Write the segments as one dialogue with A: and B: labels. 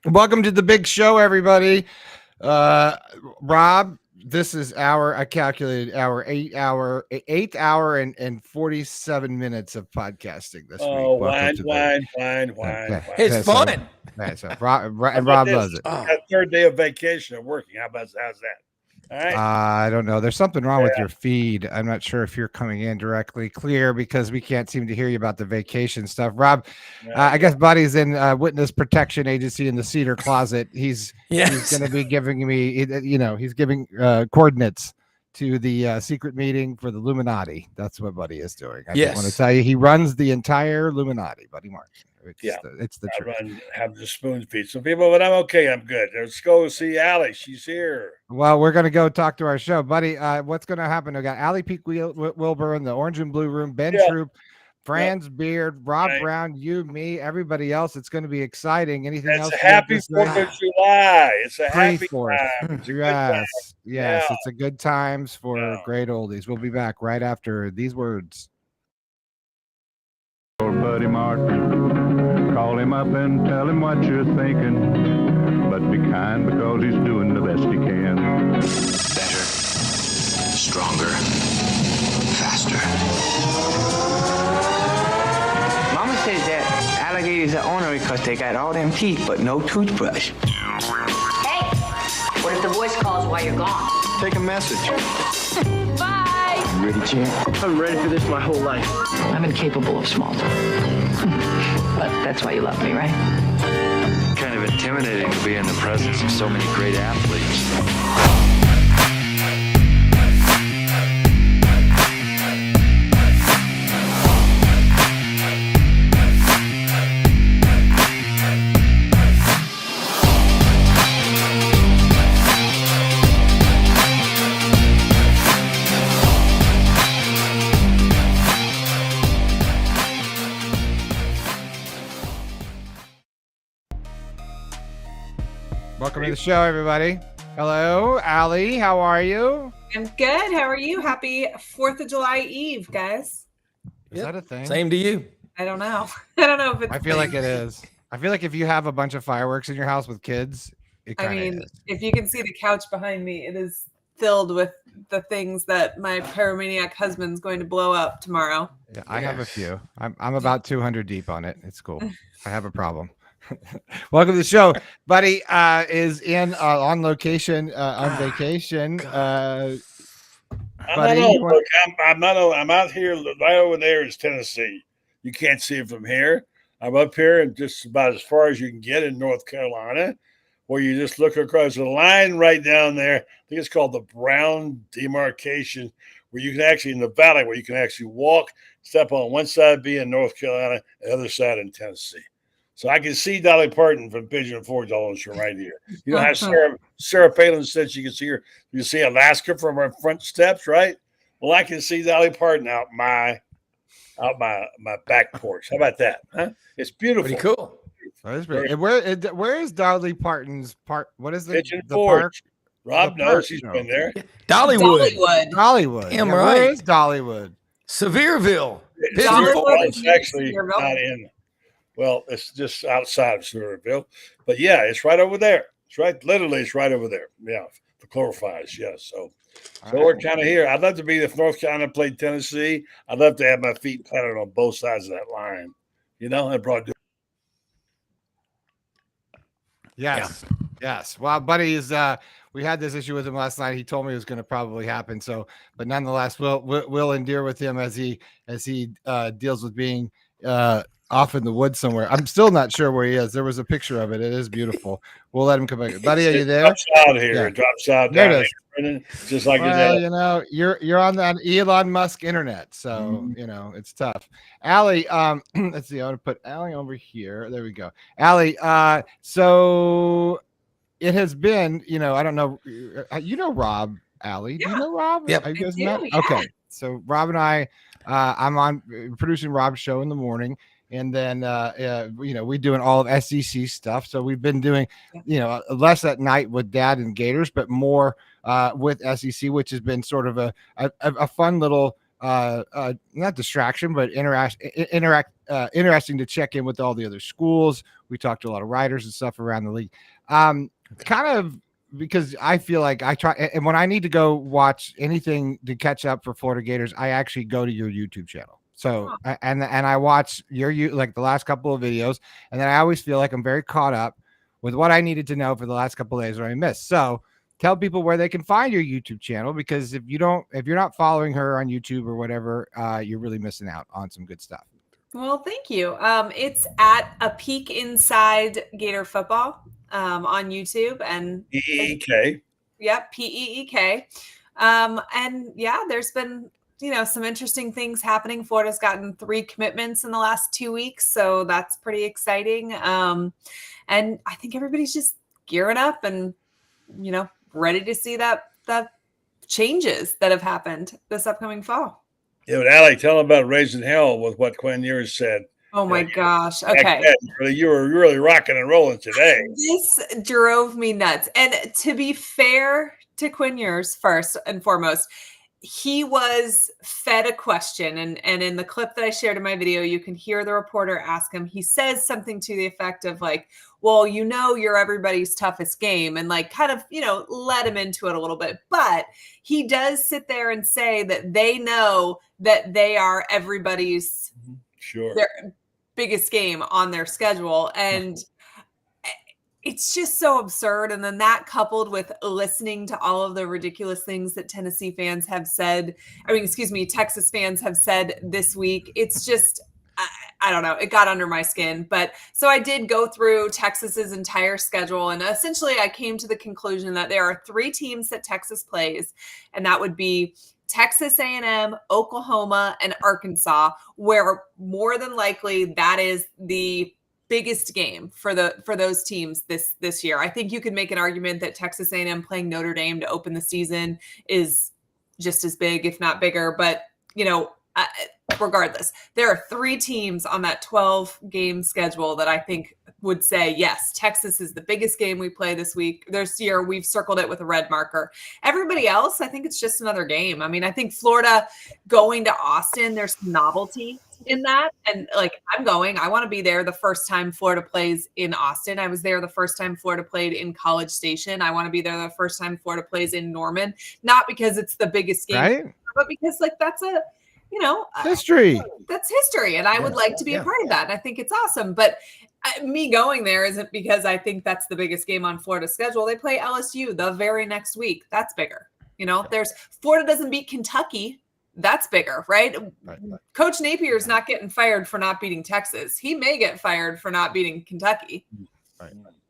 A: Welcome to the big show, everybody. Rob, this is I calculated our 8th hour and 47 minutes of podcasting this week.
B: Oh,
A: Welcome
B: wine.
C: It's fun.
A: And Rob loves it.
B: Got third day of vacation and working. How's that? All right.
A: I don't know. There's something wrong with your feed. I'm not sure if you're coming in directly clear because we can't seem to hear you about the vacation stuff. Rob, I guess Buddy's in Witness Protection Agency in the Cedar Closet. He's going to be giving me, he's giving coordinates to the secret meeting for the Illuminati. That's what Buddy is doing. I just want to tell you, he runs the entire Illuminati, Buddy Mark. It's the truth.
B: Have the spoon feed some people, but I'm okay. I'm good. Let's go see Allie. She's here.
A: Well, we're going to go talk to our show, Buddy. What's going to happen? We got Allie Peak, Wilbur in the orange and blue room, Ben Troupe, Franz, Beard, Rob Browne, you, me, everybody else. It's going to be exciting. Anything else?
B: It's a happy 4th of July. It's a happy
A: 4th. Yes. It's a good times for great oldies. We'll be back right after these words.
D: Old buddy Mark, call him up and tell him what you're thinking, but be kind because he's doing the best he can.
E: Better, stronger, faster.
F: Mama says that alligators are ornery because they got all them teeth but no toothbrush.
G: Hey, what if the voice calls while you're gone?
F: Take a message.
G: Bye.
F: You ready, champ? I'm ready for this my whole life.
G: I'm incapable of small talk. But that's why you love me, right?
H: Kind of intimidating to be in the presence of so many great athletes.
A: Welcome to the show, everybody. Hello, Allie. How are you?
I: I'm good. How are you? Happy 4th of July Eve, guys.
A: Is that a thing?
C: Same to you.
I: I don't know. I don't know if it's.
A: I feel like it is. I feel like if you have a bunch of fireworks in your house with kids, it kind of is.
I: If you can see the couch behind me, it is filled with the things that my pyromaniac husband's going to blow up tomorrow.
A: Yeah, I have a few. I'm about 200 deep on it. It's cool. I have a problem. Welcome to the show. Buddy is in on location on vacation.
B: I'm out here. Right over there is Tennessee. You can't see it from here. I'm up here and just about as far as you can get in North Carolina, where you just look across the line right down there. I think it's called the Browne demarcation, where you can actually, in the valley, where you can actually walk, step on one side, be in North Carolina, the other side in Tennessee. So I can see Dolly Parton from Pigeon Forge almost from right here. You know how Sarah Palin said she can see her. You can see Alaska from her front steps, right? Well, I can see Dolly Parton out my back porch. How about that? Huh? It's beautiful.
C: Pretty cool.
A: That is great. Where is Dolly Parton's park? What is the
B: Forge?
A: Park?
B: Rob knows he's been there.
C: Dollywood.
A: Damn right. Where is Dollywood?
C: Sevierville.
B: It's actually not in. Well, it's just outside of Sevierville. But yeah, it's right over there. It's right over there. Yeah, the chlorifies. Yes. So we're kind of here. I'd love to be if North Carolina played Tennessee. I'd love to have my feet planted on both sides of that line. You know, I'd probably do.
A: Yes. Well, Buddy is. We had this issue with him last night. He told me it was going to probably happen. So, but nonetheless, we'll endure with him as he deals with being off in the woods somewhere. I'm still not sure where he is. There was a picture of it. It is beautiful. We'll let him come back. Buddy, are you there?
B: Drops out here. Yeah. It drops out down there. Just like
A: you know, you're on the Elon Musk internet, so you know it's tough. Allie, let's see. I want to put Allie over here. There we go. Allie, so it has been, you know, I don't know, you know Rob, Allie. Do you know Rob?
C: Yep.
A: You guys met? Yeah. Okay. So Rob and I, I'm on producing Rob's show in the morning. And then, you know, we're doing all of SEC stuff. So we've been doing, you know, less at night with Dad and Gators, but more with SEC, which has been sort of a fun little not distraction, but interesting to check in with all the other schools. We talked to a lot of writers and stuff around the league. Kind of because I feel like I try, and when I need to go watch anything to catch up for Florida Gators, I actually go to your YouTube channel. So, and I watch like the last couple of videos, and then I always feel like I'm very caught up with what I needed to know for the last couple of days where I missed. So tell people where they can find your YouTube channel, because if you're not following her on YouTube or whatever, you're really missing out on some good stuff.
I: Well, thank you. It's at A Peak Inside Gator Football on YouTube, and
B: PEEK.
I: Yep, PEEK. And yeah, there's been some interesting things happening. Florida's gotten 3 commitments in the last 2 weeks, so that's pretty exciting. And I think everybody's just gearing up and ready to see that changes that have happened this upcoming fall.
B: Yeah, but Allie, tell them about Raising Hell with what Quinn Ewers said.
I: Oh my gosh. Okay.
B: You were really rocking and rolling today.
I: This drove me nuts. And to be fair to Quinn Ewers, first and foremost, he was fed a question. And in the clip that I shared in my video, you can hear the reporter ask him. He says something to the effect of like, well, you're everybody's toughest game, and like kind of, let him into it a little bit. But he does sit there and say that they know that they are everybody's their biggest game on their schedule. And it's just so absurd. And then that coupled with listening to all of the ridiculous things that Texas fans have said this week, it's just, I don't know, it got under my skin. But so I did go through Texas's entire schedule, and essentially I came to the conclusion that there are 3 teams that Texas plays, and that would be Texas A&M, Oklahoma, and Arkansas, where more than likely that is the biggest game for those teams this year. I think you could make an argument that Texas A&M playing Notre Dame to open the season is just as big, if not bigger. But regardless, there are 3 teams on that 12-game schedule that I think would say, yes, Texas is the biggest game we play this year. We've circled it with a red marker. Everybody else, I think it's just another game. I mean, I think Florida going to Austin, there's novelty in that. And like, I want to be there the first time Florida plays in Austin. I was there the first time Florida played in College Station. I want to be there the first time Florida plays in Norman, not because it's the biggest game, right? But because like that's a,
A: history.
I: That's history. And I would like to be a part of that. And I think it's awesome. But me going there isn't because I think that's the biggest game on Florida's schedule. They play LSU the very next week. That's bigger. There's Florida doesn't beat Kentucky. That's bigger, right? Coach Napier's not getting fired for not beating Texas. He may get fired for not beating Kentucky.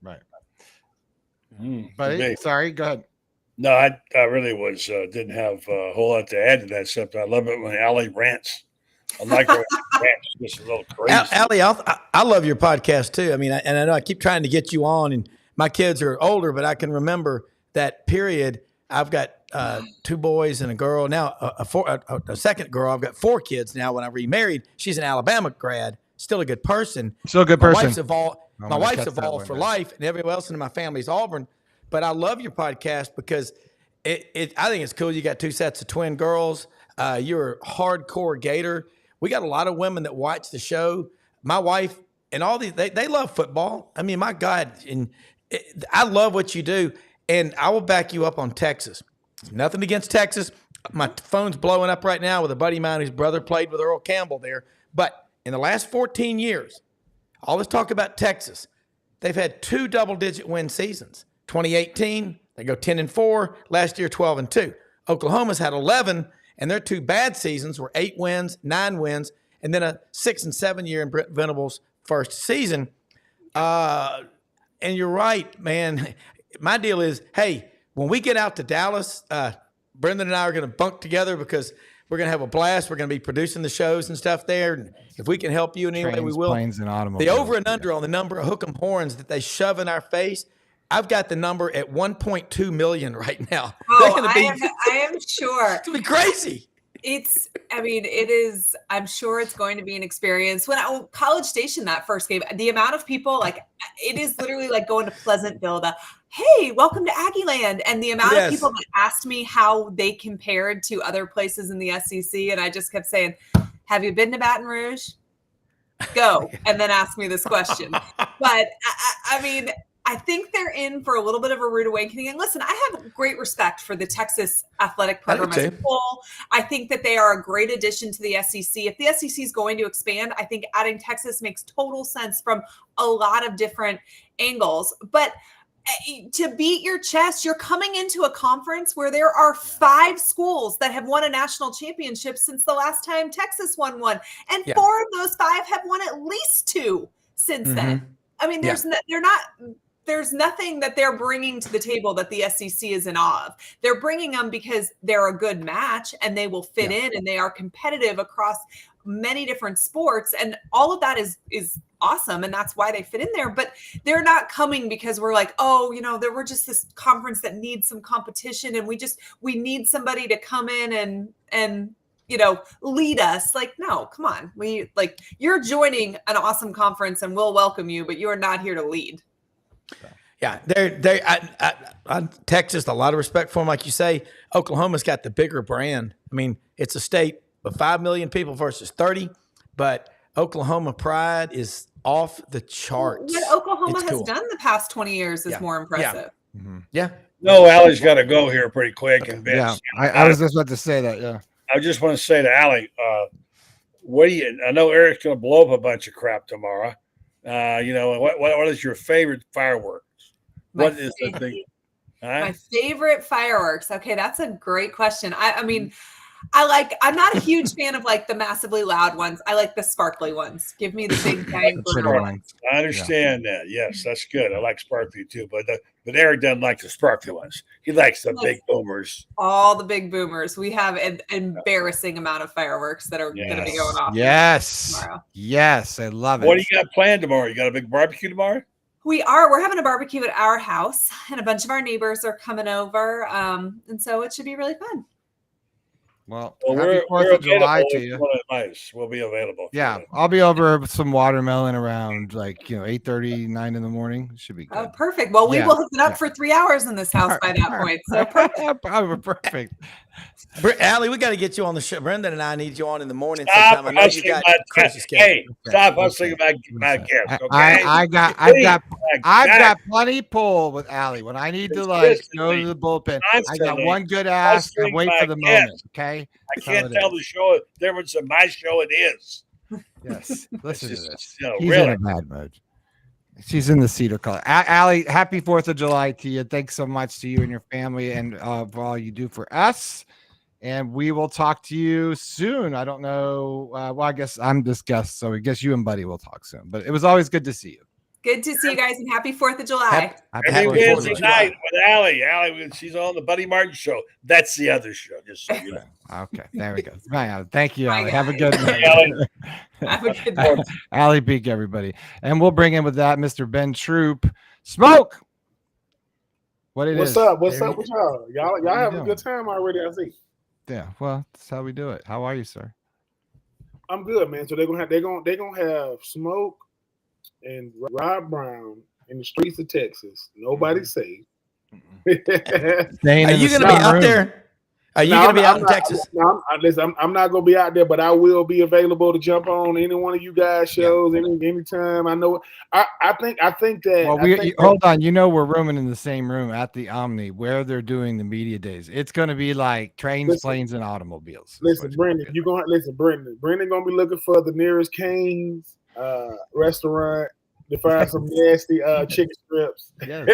A: Right. But sorry, go ahead.
B: No, I really didn't have a whole lot to add to that, except I love it when Allie rants. I like her rants, just a little crazy.
C: Allie, I love your podcast too. I mean, I know I keep trying to get you on, and my kids are older, but I can remember that period. I've got 2 boys and a girl now, a second girl. I've got 4 kids now. When I remarried, she's an Alabama grad, still a good person.
A: Still a good person.
C: My wife's evolved for life, and everyone else in my family's Auburn. But I love your podcast because I think it's cool. You got 2 sets of twin girls. You're a hardcore Gator. We got a lot of women that watch the show. My wife and all these, they love football. I mean, my God, I love what you do. And I will back you up on Texas. Nothing against Texas. My phone's blowing up right now with a buddy of mine whose brother played with Earl Campbell there. But in the last 14 years, all this talk about Texas, they've had 2 double-digit win seasons. 2018, they go 10-4. Last year, 12-2. Oklahoma's had 11, and their 2 bad seasons were 8 wins, 9 wins, and then a 6 and 7 year in Brent Venable's first season. And you're right, man. My deal is, hey, when we get out to Dallas, Brendan and I are going to bunk together because we're going to have a blast. We're going to be producing the shows and stuff there. And if we can help you in any way, we will.
A: Planes, and automobiles.
C: The over and under on the number of hook 'em horns that they shove in our face, I've got the number at 1.2 million right now.
I: Oh, I am sure.
C: It's going to be crazy.
I: it is, I'm sure it's going to be an experience. When College Station, that first game, the amount of people, like, it is literally like going to Pleasantville, hey, welcome to Aggie Land. And the amount of people that asked me how they compared to other places in the SEC. And I just kept saying, have you been to Baton Rouge? Go. And then ask me this question. But I think they're in for a little bit of a rude awakening. And listen, I have great respect for the Texas athletic program as a whole. I think that they are a great addition to the SEC. If the SEC is going to expand, I think adding Texas makes total sense from a lot of different angles. But to beat your chest, you're coming into a conference where there are 5 schools that have won a national championship since the last time Texas won one. And 4 of those 5 have won at least 2 since then. I mean, there's nothing that they're bringing to the table that the SEC is in awe of. They're bringing them because they're a good match and they will fit in, and they are competitive across many different sports. And all of that is awesome. And that's why they fit in there. But they're not coming because we're like, oh, we're just this conference that needs some competition. And we need somebody to come in and lead us. Like, no, come on. You're joining an awesome conference and we'll welcome you, but you're not here to lead.
C: Yeah, Texas, a lot of respect for them. Like you say, Oklahoma's got the bigger brand. I mean, it's a state of 5 million people versus 30, but Oklahoma pride is off the charts.
I: What Oklahoma has done the past 20 years is more impressive.
C: Yeah.
B: No, Allie's got to go here pretty quick. And Vince,
A: I was just about to say that. Yeah.
B: I just want to say to Allie, I know Eric's going to blow up a bunch of crap tomorrow. What is your favorite fireworks? What is the thing?
I: My favorite fireworks. Okay, that's a great question. I'm not a huge fan of like the massively loud ones. I like the sparkly ones. Give me the big giant ones.
B: I understand that. Yes, that's good. I like sparkly too, but Eric doesn't like the sparkly ones. He likes the big boomers.
I: All the big boomers. We have an embarrassing amount of fireworks that are going to be going off.
A: Tomorrow. Yes, I love it.
B: What do you got planned tomorrow? You got a big barbecue tomorrow?
I: We're having a barbecue at our house, and a bunch of our neighbors are coming over. And so it should be really fun.
A: Well,
B: we're
A: 4th of July to you.
B: Nice. We'll be available.
A: Yeah, I'll be over with some watermelon around 8:30, 9 in the morning. Should be good.
I: Oh, perfect. Well, we will hook it up for 3 hours in this house by that point. So
A: perfect.
C: Allie, we got to get you on the show. Brendan and I need you on in the morning.
B: Stop hustling my guests. Okay?
A: I've got plenty pull with Allie. When I need to go to the bullpen, I got one good ask and wait for the moment. Okay.
B: I can't tell the show the difference in my show and his.
A: Yes. Listen to this. He's in a bad mood. She's in the cedar color. Allie, happy 4th of July to you. Thanks so much to you and your family and for all you do for us. And we will talk to you soon. I don't know. I guess I'm this guest, so I guess you and Buddy will talk soon. But it was always good to see you.
I: Good to see you guys, and happy 4th of July.
B: Happy Wednesday night with Allie. Allie, she's on the Buddy Martin show. That's the other show, just so you know.
A: Okay, there we go. Bye, thank you, Allie. Have a good
B: night.
I: Have a good night.
A: Allie Peak, everybody. And we'll bring in with that Mr. Ben Troupe. Smoke!
J: What's up with y'all? Y'all having a good time already, I see.
A: Yeah, well, that's how we do it. How are you, sir?
J: I'm good, man. So they're gonna have Smoke and Rob Browne in the streets of Texas. Nobody's safe.
C: Are you going to be out there? Are you going to be out in Texas?
J: I'm not going to be out there, but I will be available to jump on any one of you guys' shows anytime. I know. I think that.
A: Well, hold on. We're rooming in the same room at the Omni where they're doing the media days. It's going to be like trains, planes, and automobiles.
J: Listen, Brendan, Brendan going to be looking for the nearest Cane's restaurant to find some nasty chicken strips.
A: Yes.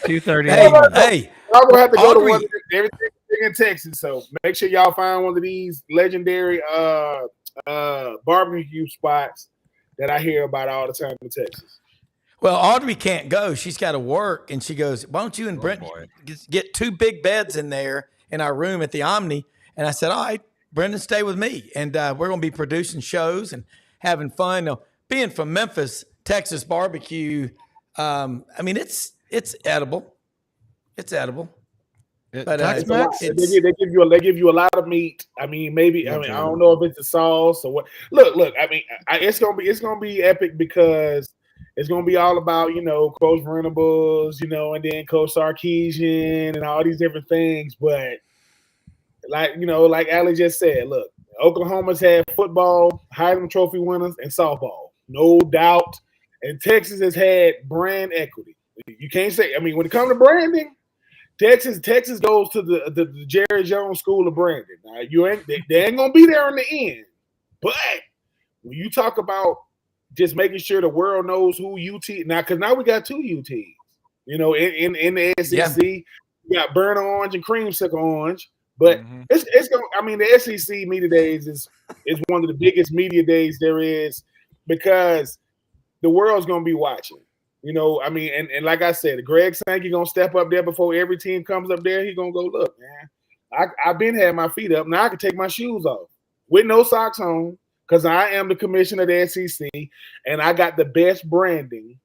A: 2:30.
C: Hey,
J: I'm gonna have to go to one everything in Texas. So make sure y'all find one of these legendary barbecue spots that I hear about all the time in Texas.
C: Well, Audrey can't go. She's got to work, and she goes, "Why don't you and Brent get 2 big beds in there in our room at the Omni?" And I said, "All right, Brendan, stay with me, and we're going to be producing shows and having fun." Now, being from Memphis, Texas barbecue, it's edible. It's edible. But
A: Tex-Mex?
J: They give you a lot of meat. I mean, maybe. I don't know if it's the sauce or what. Look. I mean, it's gonna be epic because it's gonna be all about Coach Venables, and then Coach Sarkisian and all these different things. But like Allie just said, look, Oklahoma's had football, Heisman Trophy winners, and softball, no doubt. And Texas has had brand equity. You can't say. I mean, when it comes to branding. Texas goes to the Jerry Jones School of Branding. Now, they ain't gonna be there in the end, but when you talk about just making sure the world knows who UT now, because now we got 2 UTs. In the SEC, you got burnt orange and creamsicle orange, but it's gonna. I mean, the SEC media days is one of the biggest media days there is because the world's gonna be watching. I mean, and like I said, Greg Sankey gonna step up there before every team comes up there. He gonna go, look, man, I've been had my feet up. Now I can take my shoes off with no socks on because I am the commissioner of the SEC and I got the best branding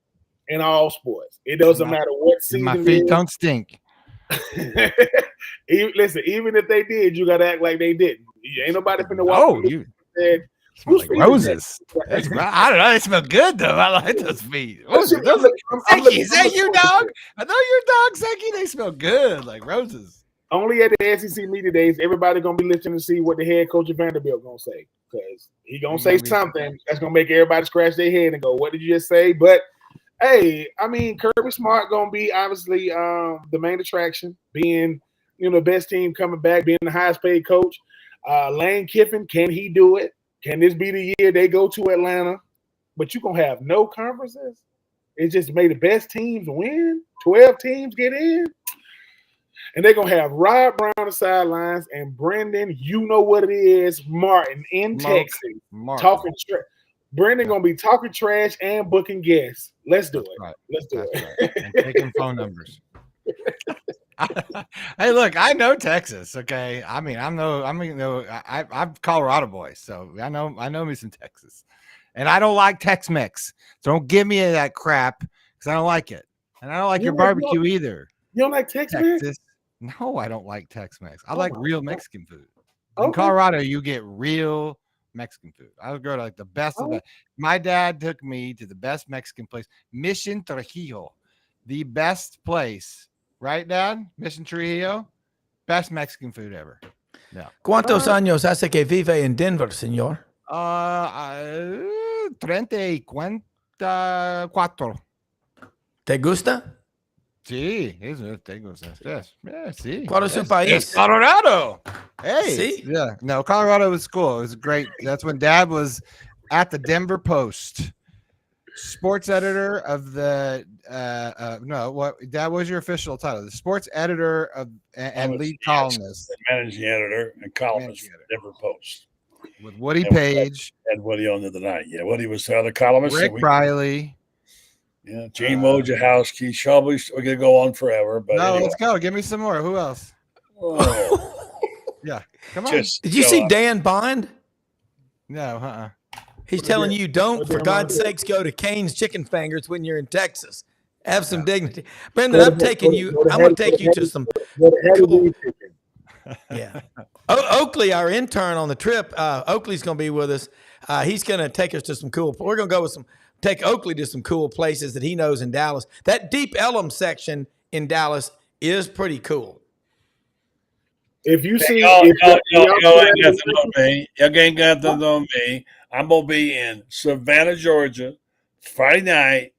J: in all sports. It doesn't matter what season.
A: My feet don't stink.
J: Listen, even if they did, you gotta act like they didn't. Ain't nobody finna walk.
A: Oh, you. Smell like roses. I don't know. They smell good though. I like those feet. Seki, is that you, dog? I know your dog, Seki. They smell good, like roses.
J: Only at the SEC media days, everybody gonna be listening to see what the head coach of Vanderbilt gonna say because he gonna say something that's gonna make everybody scratch their head and go, "What did you just say?" But hey, I mean, Kirby Smart gonna be obviously the main attraction, being the best team coming back, being the highest paid coach. Lane Kiffin, can he do it? Can this be the year they go to Atlanta? But you're going to have no conferences? It just made the best teams win? 12 teams get in? And they're going to have Rob Browne on the sidelines and Brendan, you know what it is, Martin in Texas. Talking trash. Brendan going to be talking trash and booking guests. Let's do it. Right. Let's do it.
A: Right. And taking phone numbers. Hey, look, I know Texas. Okay, I'm Colorado boy, so I know me some Texas, and I don't like Tex-Mex. So don't give me that crap because I don't like it, and I don't like your barbecue either.
J: You don't like Tex-Mex?
A: Texas? No, I don't like Tex-Mex. I like real Mexican food. In Colorado, you get real Mexican food. I would go to like the best of it. My dad took me to the best Mexican place, Mission Trujillo, the best place. Right, Dad? Mission Trujillo? Best Mexican food ever. No.
C: ¿Cuántos años hace que vive en Denver, señor?
A: 34.
C: ¿Te gusta?
A: Sí, te gusta. Yes. Yeah, sí.
C: ¿Cuál es su país?
A: Colorado. Hey.
C: Sí?
A: Yeah. No, Colorado was cool. It was great. That's when Dad was at the Denver Post. Sports editor of the Dad was your official title? The sports editor of and lead columnist,
B: managing editor and columnist for the Denver Post
A: with Woody Page
B: and Woody on the other night. Yeah, Woody was the other columnist.
A: Rick Riley.
B: Yeah, Gene Wojciechowski. Shelby. We're gonna go on forever, but
A: no, anyway. Let's go. Give me some more. Who else?
B: Oh.
A: Yeah, come on.
C: Did you see Dan Bond?
A: No,
C: He's telling you, don't, for God's sakes, go to Cane's Chicken Fingers when you're in Texas. Have some dignity. Brendan, I'm going to take you to some cool. Yeah. Oakley, our intern on the trip, Oakley's going to be with us. He's going to take us to some cool, we're going to go take Oakley to some cool places that he knows in Dallas. That Deep Ellum section in Dallas is pretty cool.
J: If you see,
B: y'all ain't got nothing on me. Y'all ain't got nothing on me. I'm gonna be in Savannah, Georgia, Friday night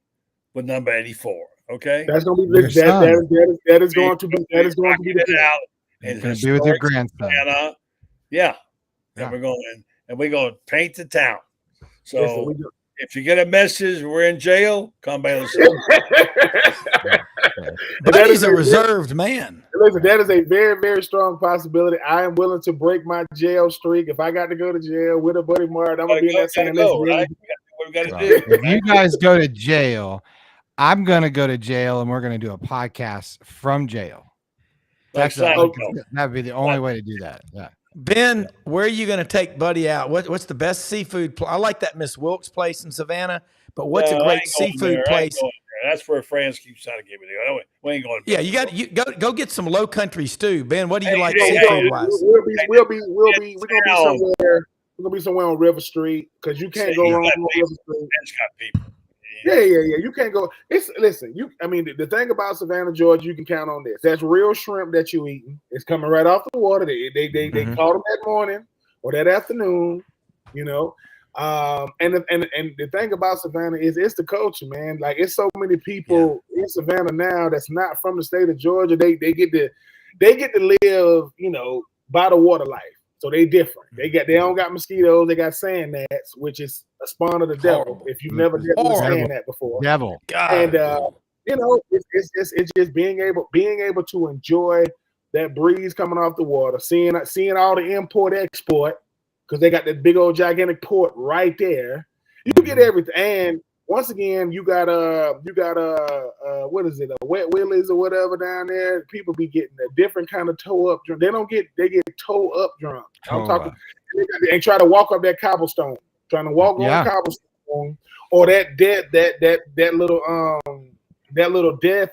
B: with number 84. Okay,
J: that's gonna be that is going to be the
B: out. And
A: gonna be with your grandson.
B: Yeah. And we're going to paint the town. So if you get a message we're in jail, come by the
C: That is a reserved man.
J: Listen, that is a very, very strong possibility. I am willing to break my jail streak. If I got to go to jail with a buddy Mart, I'm gonna be in that same
B: right? What we got to do.
A: If you guys go to jail, I'm gonna go to jail, and we're gonna do a podcast from jail. That would be the only way to do that. Yeah.
C: Ben, where are you going to take Buddy out? What's the best seafood? I like that Miss Wilkes place in Savannah, but what's a great seafood place
B: That's where Franz keeps trying to get me there. We ain't going.
C: Yeah, you go get some low country stew, Ben. What do you like
J: We're
C: seafood wise?
J: gonna be somewhere on River Street because you can't go wrong on River Street.
B: It's got people.
J: Yeah. You can't go. The thing about Savannah, Georgia, you can count on this. That's real shrimp that you eating. It's coming right off the water. They caught them that morning or that afternoon. And the thing about Savannah is it's the culture, man. Like it's so many people in Savannah now that's not from the state of Georgia. They get to live, by the water life. So they different. They don't got mosquitoes. They got sand gnats, which is a spawn of the devil. If you've never dealt with sand gnat before,
A: devil.
J: And it's just being able to enjoy that breeze coming off the water, seeing all the import export because they got that big old gigantic port right there. You get everything, and once again, you got what is it, a wet willies or whatever down there. People be getting a different kind of toe up drunk. They get toe up drunk. I'm talking, and try to walk up that cobblestone, trying to walk on cobblestone, or that little death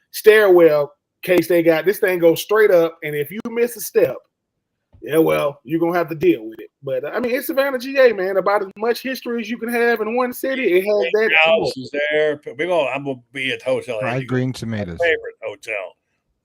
J: stairwell case they got. This thing goes straight up, and if you miss a step, yeah, well, you're gonna have to deal with it. But it's Savannah, GA, man. About as much history as you can have in one city, it has that.
B: House is there. I'm gonna be at the hotel.
A: Fried green tomatoes.
B: My favorite hotel,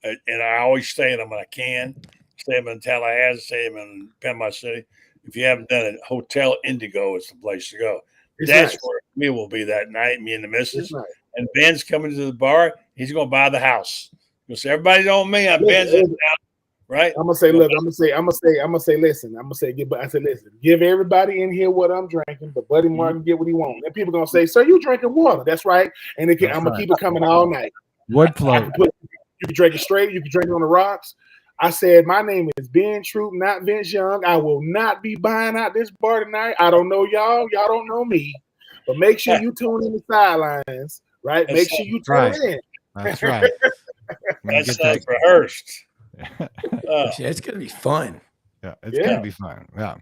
B: and I always stay in them when I can. Stay in Tallahassee, stay in Panama City. If you haven't done it, Hotel Indigo is the place to go. That's nice. Where we will be that night. Me and the missus. Nice. And Ben's coming to the bar. He's gonna buy the house. You'll say everybody's on me. I'm Ben's in town. Right. I'm gonna say, listen. Give everybody in here what I'm drinking, but Buddy Martin get what he wants. And people gonna say, "So you drinking water?" That's right. And I'm gonna keep it coming all night.
A: Wood float.
J: You can drink it straight. You can drink it on the rocks. I said, my name is Ben Troupe, not Vince Young. I will not be buying out this bar tonight. I don't know y'all. Y'all don't know me. But make sure you tune in the sidelines, right? Make sure you tune in.
A: That's right.
B: That's rehearsed.
C: It's gonna be fun.
A: Yeah, it's gonna be fun. Yeah.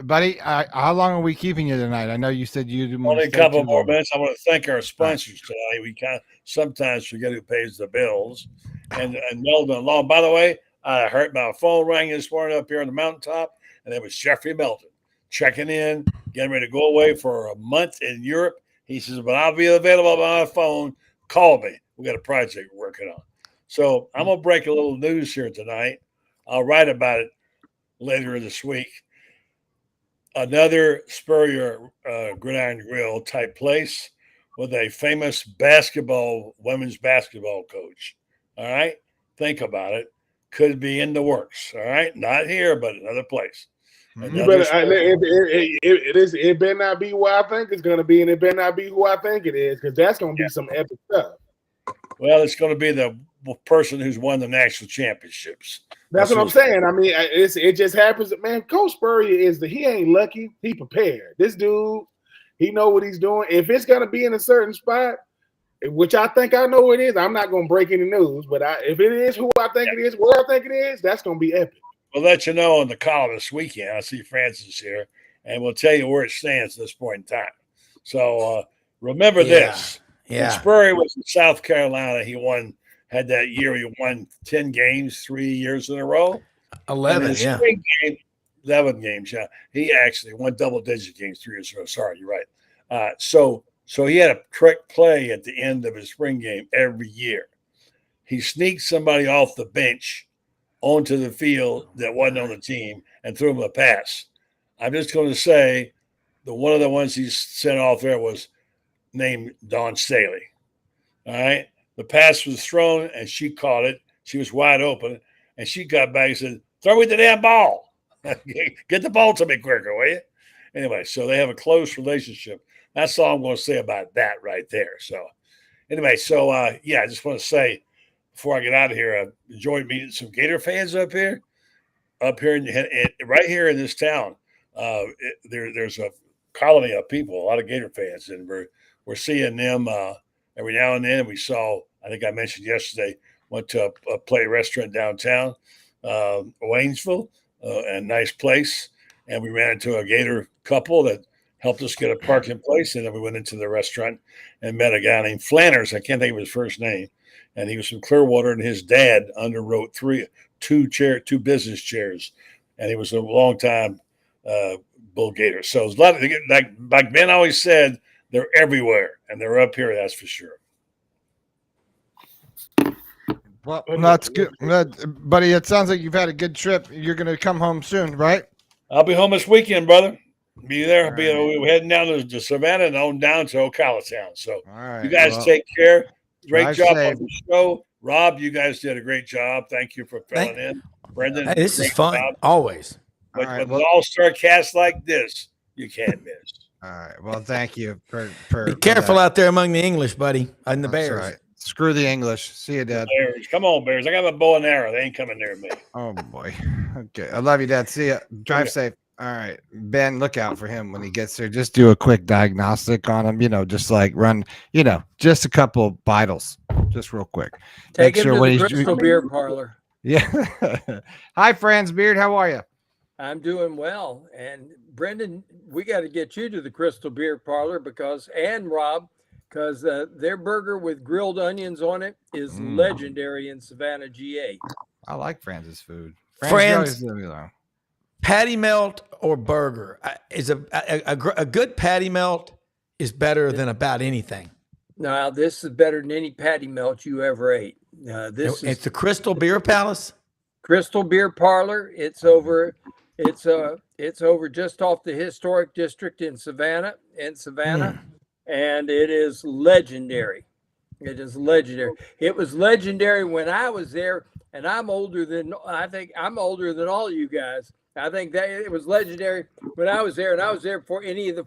A: Buddy, how long are we keeping you tonight? I know you said you do
B: only a couple more minutes. I want to thank our sponsors tonight. We sometimes forget who pays the bills. And Melvin Long. By the way, I heard my phone rang this morning up here on the mountaintop, and it was Jeffrey Melton checking in, getting ready to go away for a month in Europe. He says, "But I'll be available on my phone. Call me. We got a project we're working on." So I'm going to break a little news here tonight. I'll write about it later this week. Another Spurrier Gridiron Grill type place with a famous women's basketball coach. All right? Think about it. Could be in the works. All right? Not here, but another place.
J: You better, it better not be what I think it's going to be, and it better not be who I think it is, because that's going to be some epic stuff.
B: Well, it's going to be the person who's won the national championships.
J: That's what I'm saying. It just happens. Man, Coach Spurrier he ain't lucky. He prepared. This dude, he know what he's doing. If it's going to be in a certain spot, which I think I know it is, I'm not going to break any news, but if it is who I think it is, where I think it is, that's going to be epic.
B: We'll let you know on the call this weekend. I see Franz is here, and we'll tell you where it stands at this point in time. So remember this.
C: Yeah.
B: When Spurrier was in South Carolina, he had that year he won 10 games 3 years in a row.
C: 11
B: games, yeah. He actually won double-digit games 3 years in a row. Sorry, you're right. So he had a trick play at the end of his spring game every year. He sneaked somebody off the bench onto the field that wasn't on the team and threw him a pass. I'm just going to say one of the ones he sent off there was named Dawn Staley. All right. The pass was thrown and she caught it. She was wide open and she got back and said, "Throw me the damn ball. Get the ball to me quicker, will you?" Anyway, so they have a close relationship. That's all I'm going to say about that right there. So anyway, I just want to say before I get out of here, I enjoyed meeting some Gator fans up here right here in this town. There's a colony of people, a lot of Gator fans, and we're seeing them every now and then. We saw, I think I mentioned yesterday, went to a play restaurant downtown, Waynesville, a nice place, and we ran into a Gator couple that helped us get a parking place, and then we went into the restaurant and met a guy named Flanners. I can't think of his first name, and he was from Clearwater, and his dad underwrote two business chairs, and he was a long time bull gator. So there's a lot of, like Ben always said, they're everywhere, and they're up here, that's for sure.
A: Well, that's good, buddy. It sounds like you've had a good trip. You're going to come home soon, right?
B: I'll be home this weekend, brother. Be there. We're heading down to Savannah and on down to Ocala Town. So you guys take care. Great job on the show. Rob, you guys did a great job. Thank you for filling in. Brendan,
C: this is fun, always.
B: With an all-star cast like this, you can't miss.
A: All right. Well, thank you.
C: Be careful out there among the English, buddy, and the Bears.
A: Right. Screw the English. See you, Dad.
B: Bears. Come on, Bears. I got my bow and arrow. They ain't coming near me.
A: Oh, boy. Okay. I love you, Dad. See you. Drive safe. All right. Ben, look out for him when he gets there. Just do a quick diagnostic on him, just like run, just a couple vitals, just real quick.
K: Take him to the Crystal Beer Parlor.
A: Yeah. Hi, Franz Beard. How are you?
K: I'm doing well. And Brendan, we got to get you to the Crystal Beer Parlor and Rob, because their burger with grilled onions on it is legendary in Savannah, GA.
A: I like Franz's food.
C: Franz, patty melt or burger is a good patty melt is better than about anything.
K: Now, this is better than any patty melt you ever ate.
C: It's the Crystal Beer Palace.
K: Crystal Beer Parlor. It's over just off the historic district in Savannah. And it is legendary. It is legendary. It was legendary when I was there, and I'm older than all you guys. I think that it was legendary when I was there, and I was there before any of the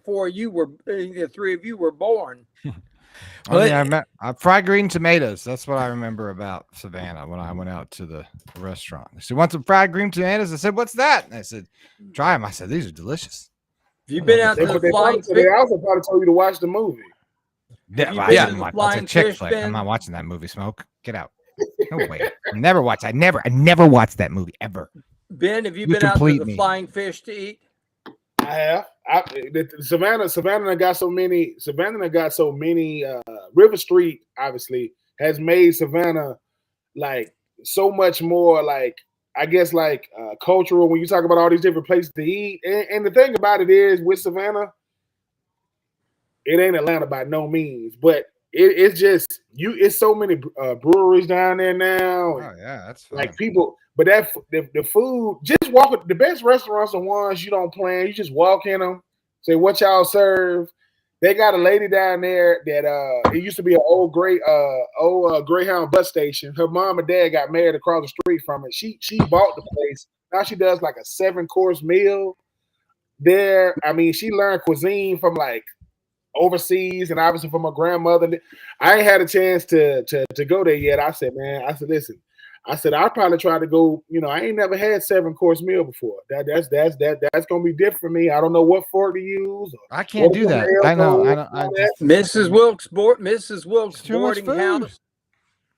K: three of you were born.
A: I met fried green tomatoes. That's what I remember about Savannah when I went out to the restaurant. They said, "Want some fried green tomatoes?" I said, "What's that?" And I said, "Try them." I said, "These are delicious."
K: Have you been out to the Flying Fish?
J: They also probably told you to watch the movie.
A: I'm not watching that movie. Smoke, get out. No way. I never watched that movie ever.
K: Ben, have you been out to the Flying Fish to eat?
J: I have. Savannah got so many. River Street obviously has made Savannah like so much more cultural when you talk about all these different places to eat. And the thing about it is with Savannah, it ain't Atlanta by no means, but it's just it's so many breweries down there now.
A: Oh yeah, that's fun.
J: Like people, but the food, just walk. The best restaurants are ones you don't plan. You just walk in them, say what y'all serve. They got a lady down there that it used to be an old Greyhound bus station. Her mom and dad got married across the street from it. She bought the place. Now she does like a 7-course meal there. I mean, she learned cuisine from like overseas and obviously from her grandmother. I ain't had a chance to go there yet. I said, listen. I said, I'll probably try to go, I ain't never had 7-course meal before. That's gonna be different for me. I don't know what fork to use.
A: I can't do that. I know.
K: Mrs. Wilkes boarding house.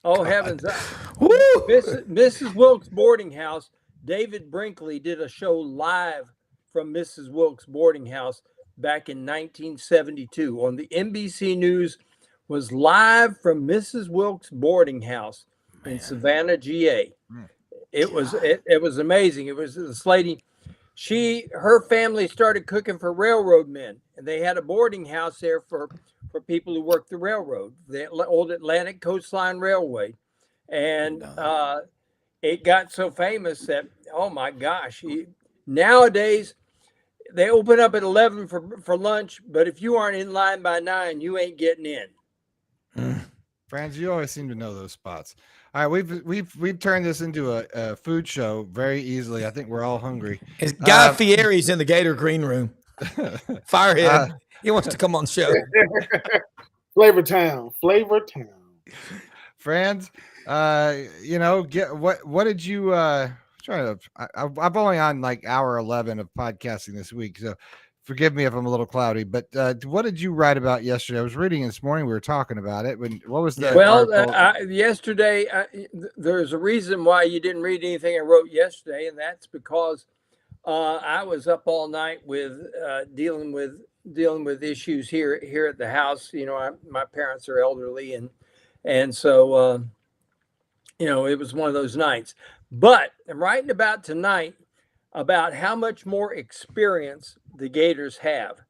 K: Oh heavens. Mrs. Wilkes boarding house. David Brinkley did a show live from Mrs. Wilkes boarding house back in 1972 on the NBC News. Was live from Mrs. Wilkes boarding house in Savannah, GA. It was amazing. It was this lady. Her family started cooking for railroad men, and they had a boarding house there for people who worked the railroad, the old Atlantic Coastline Railway, and it got so famous that oh my gosh! Nowadays they open up at 11 for lunch, but if you aren't in line by 9, you ain't getting in.
A: Franz, you always seem to know those spots. All right, we've turned this into a food show very easily. I think we're all hungry.
C: It's Guy Fieri's in the Gator green room. Firehead. He wants to come on the show.
J: Flavor Town.
A: Franz, what did you try to? I'm only on like hour 11 of podcasting this week, so forgive me if I'm a little cloudy, but what did you write about yesterday? I was reading this morning. We were talking about it. What was the
K: yesterday? There's a reason why you didn't read anything I wrote yesterday, and that's because I was up all night with dealing with dealing with issues here at the house. My parents are elderly, and so it was one of those nights. But I'm writing about tonight about how much more experience the Gators have,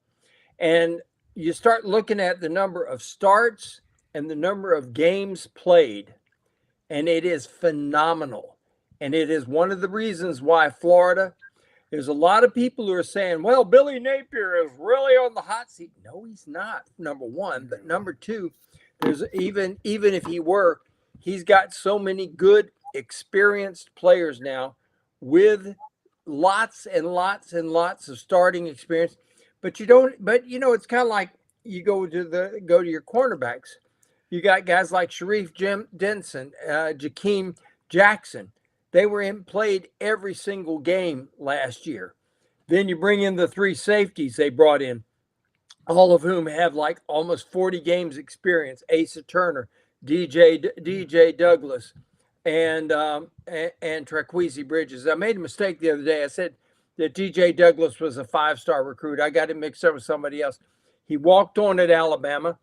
K: and you start looking at the number of starts and the number of games played, and it is phenomenal. And it is one of the reasons why Florida. There's a lot of people who are saying, well, Billy Napier is really on the hot seat. No, he's not, number one. But number two, there's even if he were, he's got so many good, experienced players now with lots and lots and lots of starting experience. But it's kind of like you go to your cornerbacks. You got guys like Sharif Denson, Jakeem Jackson. They played every single game last year. Then you bring in the 3 safeties they brought in, all of whom have like almost 40 games experience. Asa Turner, DJ Douglas, and Traquezy Bridges. I made a mistake the other day. I said that DJ Douglas was a 5-star recruit. I got him mixed up with somebody else. He walked on at Alabama,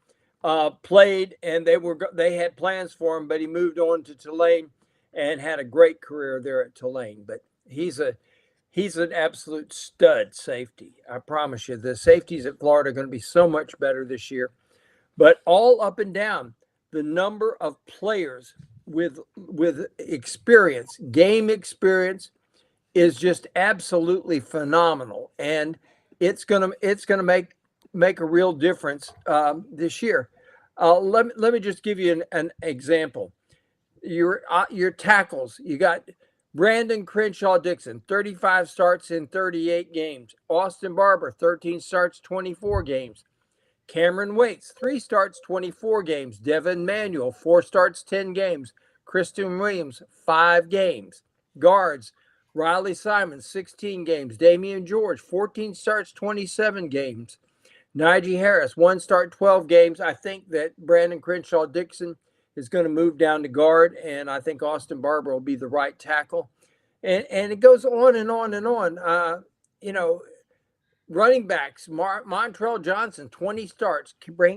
K: played, and they had plans for him, but he moved on to Tulane and had a great career there at Tulane. But he's an absolute stud safety. I promise you, the safeties at Florida are going to be so much better this year. But all up and down, the number of players with experience, game experience, is just absolutely phenomenal, and it's gonna make a real difference this year. Let me just give you an example. Your tackles, you got Brandon Crenshaw Dixon, 35 starts in 38 games. Austin Barber, 13 starts, 24 games. Cameron Waits, 3 starts, 24 games. Devin Manuel, 4 starts, 10 games. Kristen Williams, 5 games. Guards, Riley Simon, 16 games. Damian George, 14 starts, 27 games. Najee Harris, 1 start, 12 games. I think that Brandon Crenshaw Dixon is going to move down to guard, and I think Austin Barber will be the right tackle. And it goes on and on and on. Running backs, Montrell Johnson, 20 starts.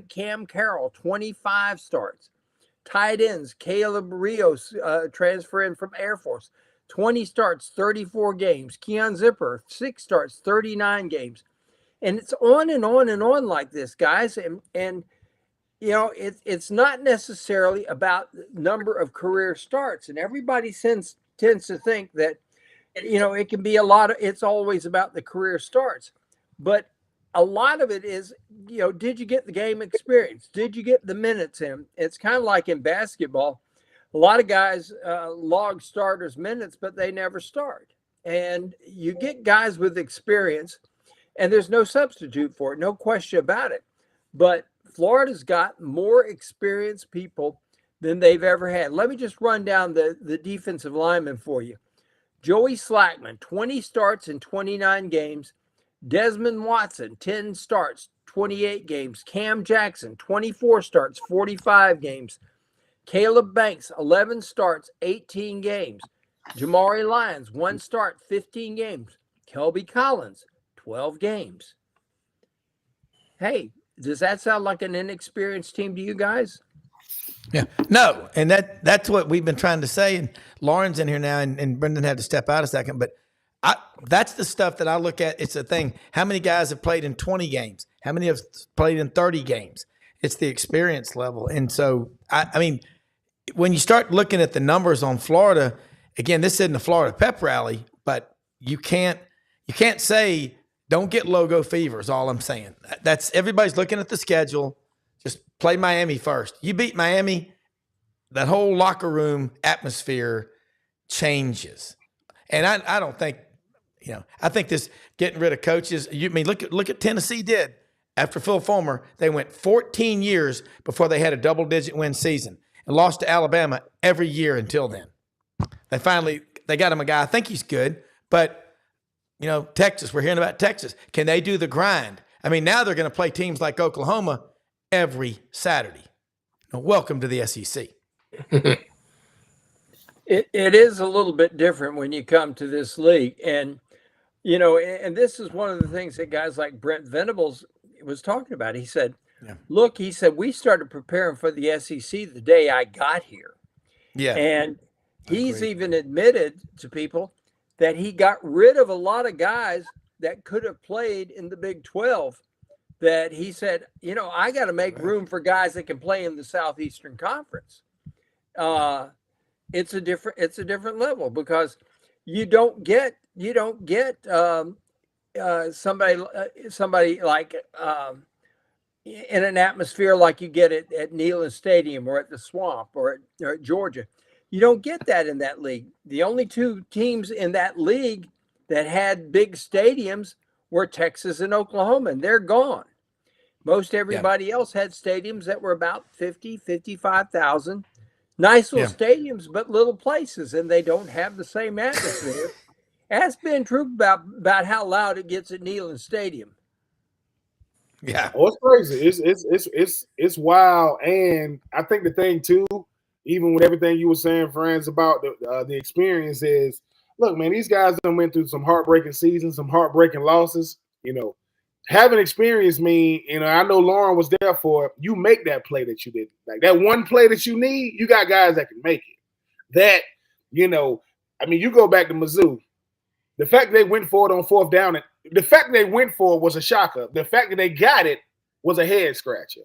K: Cam Carroll, 25 starts. Tight ends, Caleb Rios, transferring from Air Force, 20 starts, 34 games. Keon Zipper, 6 starts, 39 games. And it's on and on and on like this, guys. And it's not necessarily about the number of career starts. And everybody tends to think that, it can be it's always about the career starts. But a lot of it is, did you get the game experience? Did you get the minutes in? It's kind of like in basketball. A lot of guys log starters' minutes, but they never start. And you get guys with experience, and there's no substitute for it, no question about it. But Florida's got more experienced people than they've ever had. Let me just run down the defensive linemen for you. Joey Slackman, 20 starts in 29 games. Desmond Watson, 10 starts, 28 games. Cam Jackson, 24 starts, 45 games. Caleb Banks, 11 starts, 18 games. Jamari Lyons, 1 start, 15 games. Kelby Collins, 12 games. Hey, does that sound like an inexperienced team to you guys?
C: Yeah, no, and that's what we've been trying to say. And Loren's in here now, and Brendan had to step out a second, but that's the stuff that I look at. It's the thing. How many guys have played in 20 games? How many have played in 30 games? It's the experience level. And so, I mean, when you start looking at the numbers on Florida, again, this isn't a Florida pep rally, but you can't say don't get logo fever is all I'm saying. That's everybody's looking at the schedule. Just play Miami first. You beat Miami, that whole locker room atmosphere changes. And I don't think, I think this getting rid of coaches, look at Tennessee did. After Phil Fulmer, they went 14 years before they had a double-digit win season and lost to Alabama every year until then. They got him a guy. I think he's good, but, Texas, we're hearing about Texas. Can they do the grind? I mean, now they're going to play teams like Oklahoma every Saturday. Welcome to the SEC.
K: It is a little bit different when you come to this league. And, and this is one of the things that guys like Brent Venables was talking about. He said, look, he said, we started preparing for the SEC the day I got here.
C: Yeah.
K: And he's even admitted to people that he got rid of a lot of guys that could have played in the Big 12, that he said, I got to make room for guys that can play in the Southeastern Conference. It's a different level, because you don't get somebody like in an atmosphere like you get at Neyland Stadium or at the Swamp or at Georgia. You don't get that in that league. The only two teams in that league that had big stadiums were Texas and Oklahoma, and they're gone. Most everybody else had stadiums that were about 50, 55,000. Nice little stadiums, but little places, and they don't have the same atmosphere. Ask Ben Troupe about how loud it gets at Neyland Stadium.
J: Yeah, it's crazy. It's wild, and I think the thing too, even with everything you were saying, Franz, about the experience is, look, man, these guys done went through some heartbreaking seasons, some heartbreaking losses. Having experience mean, I know Loren was there for it. You make that play that you did. Like that one play that you need, you got guys that can make it. That, you go back to Mizzou. The fact they went for it on fourth down, the fact they went for it was a shocker. The fact that they got it was a head scratcher.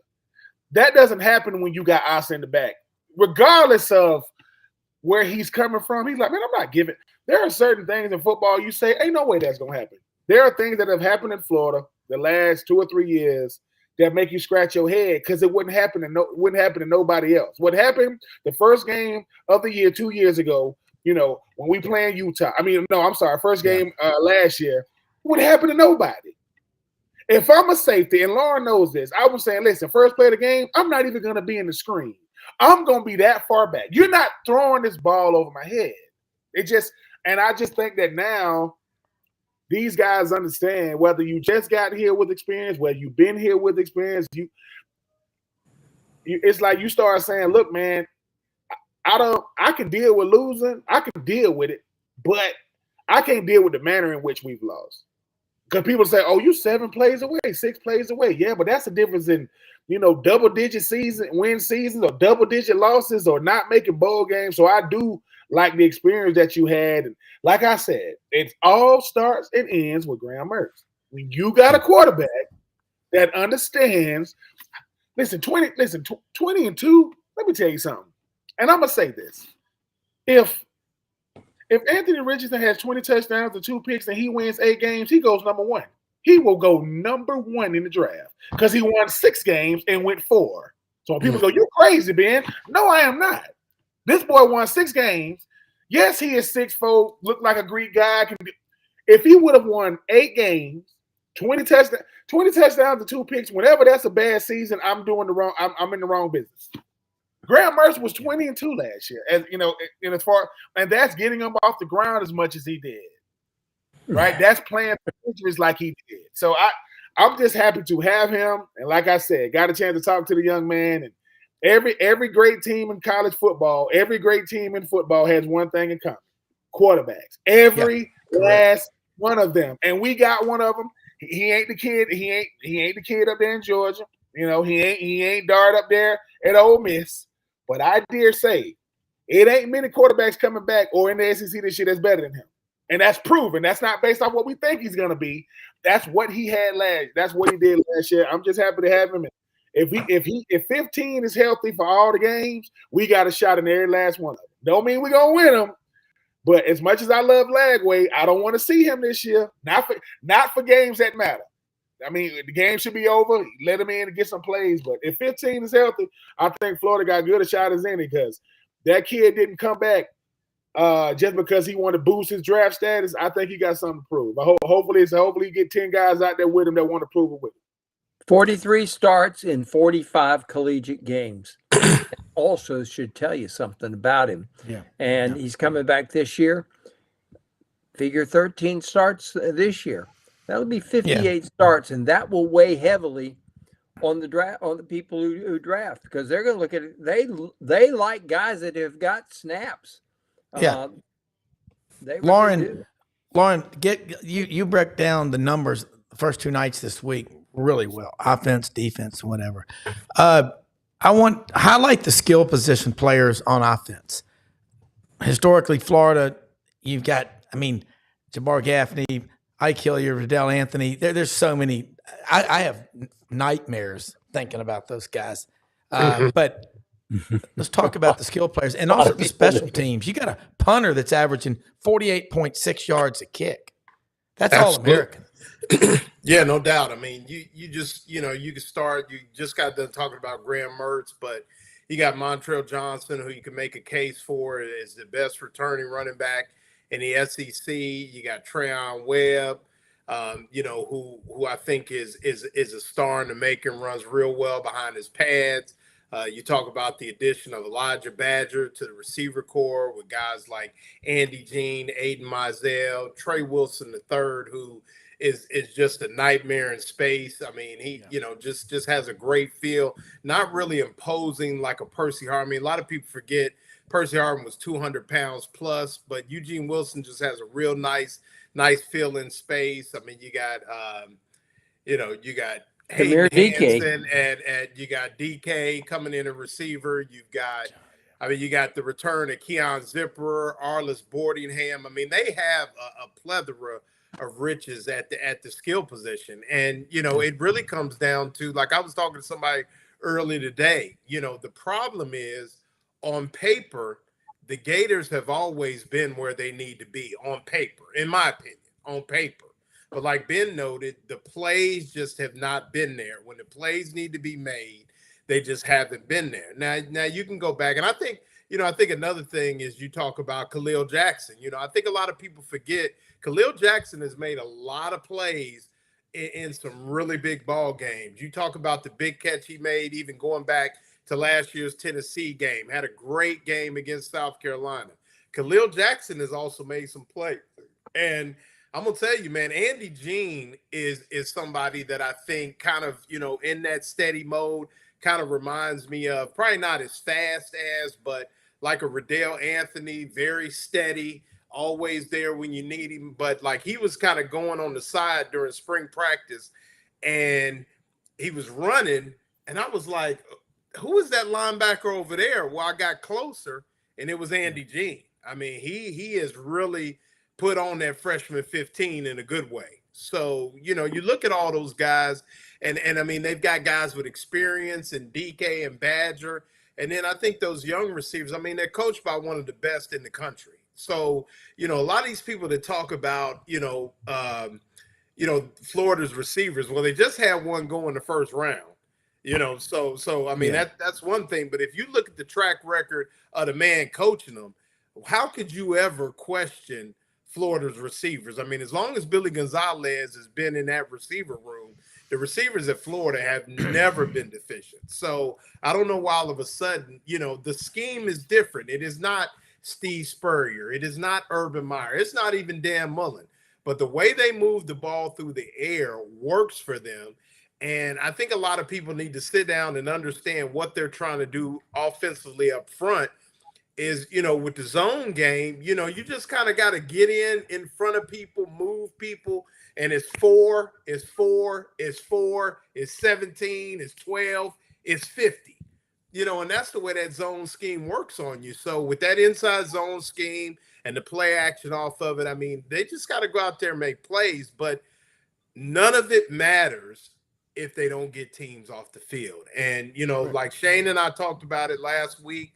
J: That doesn't happen when you got us in the back. Regardless of where he's coming from, he's like, man, I'm not giving. There are certain things in football you say, ain't no way that's going to happen. There are things that have happened in Florida the last 2 or 3 years that make you scratch your head, because it wouldn't happen to nobody else. What happened the first game of the year 2 years ago, when we playing Utah, first game last year, would happen to nobody. If I'm a safety, and Loren knows this, I was saying, listen, first play of the game, I'm not even going to be in the screen. I'm going to be that far back. You're not throwing this ball over my head. And I just think that now these guys understand, whether you just got here with experience, whether you've been here with experience, it's like you start saying, look, man, I can deal with losing. I can deal with it, but I can't deal with the manner in which we've lost. Because people say, oh, you 7 plays away, 6 plays away. Yeah, but that's the difference in, double-digit win seasons or double-digit losses or not making bowl games. So I do like the experience that you had. And like I said, it all starts and ends with Graham Mertz. When you got a quarterback that understands, 20-2, let me tell you something. And I'm going to say this. If Anthony Richardson has 20 touchdowns and 2 picks and he wins 8 games, he goes number 1. He will go number 1 in the draft because he won 6 games and went 4. So when people go, you're crazy, Ben. No, I am not. This boy won 6 games. Yes, he is 6'4", look like a Greek guy. If he would have won 8 games, 20 touchdowns and 2 picks, whenever that's a bad season, I'm doing the wrong. I'm in the wrong business. Graham Mertz was 20-2 last year, and that's getting him off the ground as much as he did. Right, that's playing for injuries like he did. So I'm just happy to have him, and like I said, got a chance to talk to the young man. And every great team in college football, every great team in football has one thing in common: quarterbacks. Every last one of them, and we got one of them. He ain't the kid. He ain't the kid up there in Georgia. He ain't Dart up there at Ole Miss. But I dare say, it ain't many quarterbacks coming back or in the SEC this year that's better than him. And that's proven. That's not based off what we think he's going to be. That's what he had That's what he did last year. I'm just happy to have him. If 15 is healthy for all the games, we got a shot in every last one of them. Don't mean we're going to win them. But as much as I love Lagway, I don't want to see him this year. Not for games that matter. I mean, the game should be over. Let him in and get some plays. But if 15 is healthy, I think Florida got good a shot as any, because that kid didn't come back just because he wanted to boost his draft status. I think he got something to prove. Hopefully you get 10 guys out there with him that want to prove it with him.
K: 43 starts in 45 collegiate games. Also should tell you something about him.
C: Yeah.
K: And he's coming back this year. Figure 13 starts this year. That'll be 58 starts, and that will weigh heavily on the draft, on the people who draft, because they're going to look at it. They like guys that have got snaps.
C: Yeah.
K: Loren,
C: get you break down the numbers the first 2 nights this week. really well. Offense, defense, whatever. Highlight the skill position players on offense. Historically, Florida, you've got, Jabbar Gaffney, Ike Hilliard, Riddell Anthony. There's so many. I have nightmares thinking about those guys. But let's talk about the skill players and also the special teams. You got a punter that's averaging 48.6 yards a kick. That's all American.
L: Yeah, no doubt. You just, you can start. You just got done talking about Graham Mertz, but you got Montrell Johnson, who you can make a case for as the best returning running back in the SEC. You got Treyon Webb, who I think is a star in the making, runs real well behind his pads. You talk about the addition of Elijah Badger to the receiver corps with guys like Andy Jean, Aiden Mizell, Trey Wilson III, who is just a nightmare in space. He just has a great feel, not really imposing like a Percy Harvin. A lot of people forget Percy Harvin was 200 pounds plus, but Eugene Wilson just has a real nice feel in space. You got you got Hayden Hansen and you got DK coming in a receiver. You've got, you got the return of Keon Zipper, Arliss Boardingham. They have a plethora of riches at the skill position. And, it really comes down to, like I was talking to somebody early today, the problem is on paper, the Gators have always been where they need to be on paper, in my opinion, on paper. But like Ben noted, the plays just have not been there. When the plays need to be made, they just haven't been there. Now you can go back, and I think another thing is you talk about Khalil Jackson. I think a lot of people forget Khalil Jackson has made a lot of plays in some really big ball games. You talk about the big catch he made, even going back to last year's Tennessee game. Had a great game against South Carolina. Khalil Jackson has also made some plays, and I'm going to tell you, man, Andy Jean is somebody that I think kind of, in that steady mode, kind of reminds me of, probably not as fast as, but like a Riddell Anthony, very steady, always there when you need him. But like he was kind of going on the side during spring practice and he was running. And I was like, who is that linebacker over there? Well, I got closer and it was Andy Jean. He is really put on that freshman 15 in a good way. So, you look at all those guys and they've got guys with experience and DK and Badger. And then I think those young receivers, they're coached by one of the best in the country. So, a lot of these people that talk about, Florida's receivers, well, they just had one go in the first round, that's one thing. But if you look at the track record of the man coaching them, how could you ever question Florida's receivers? As long as Billy Gonzalez has been in that receiver room, the receivers at Florida have never been deficient. So I don't know why all of a sudden, the scheme is different. It is not Steve Spurrier. It is not Urban Meyer. It's not even Dan Mullen. But the way they move the ball through the air works for them. And I think a lot of people need to sit down and understand what they're trying to do offensively up front. Is, with the zone game, you just kind of got to get in front of people, move people, and it's 4, it's 4, it's 4, it's 17, it's 12, it's 50, and that's the way that zone scheme works on you. So with that inside zone scheme and the play action off of it, they just got to go out there and make plays, but none of it matters if they don't get teams off the field. And, like Shane and I talked about it last week,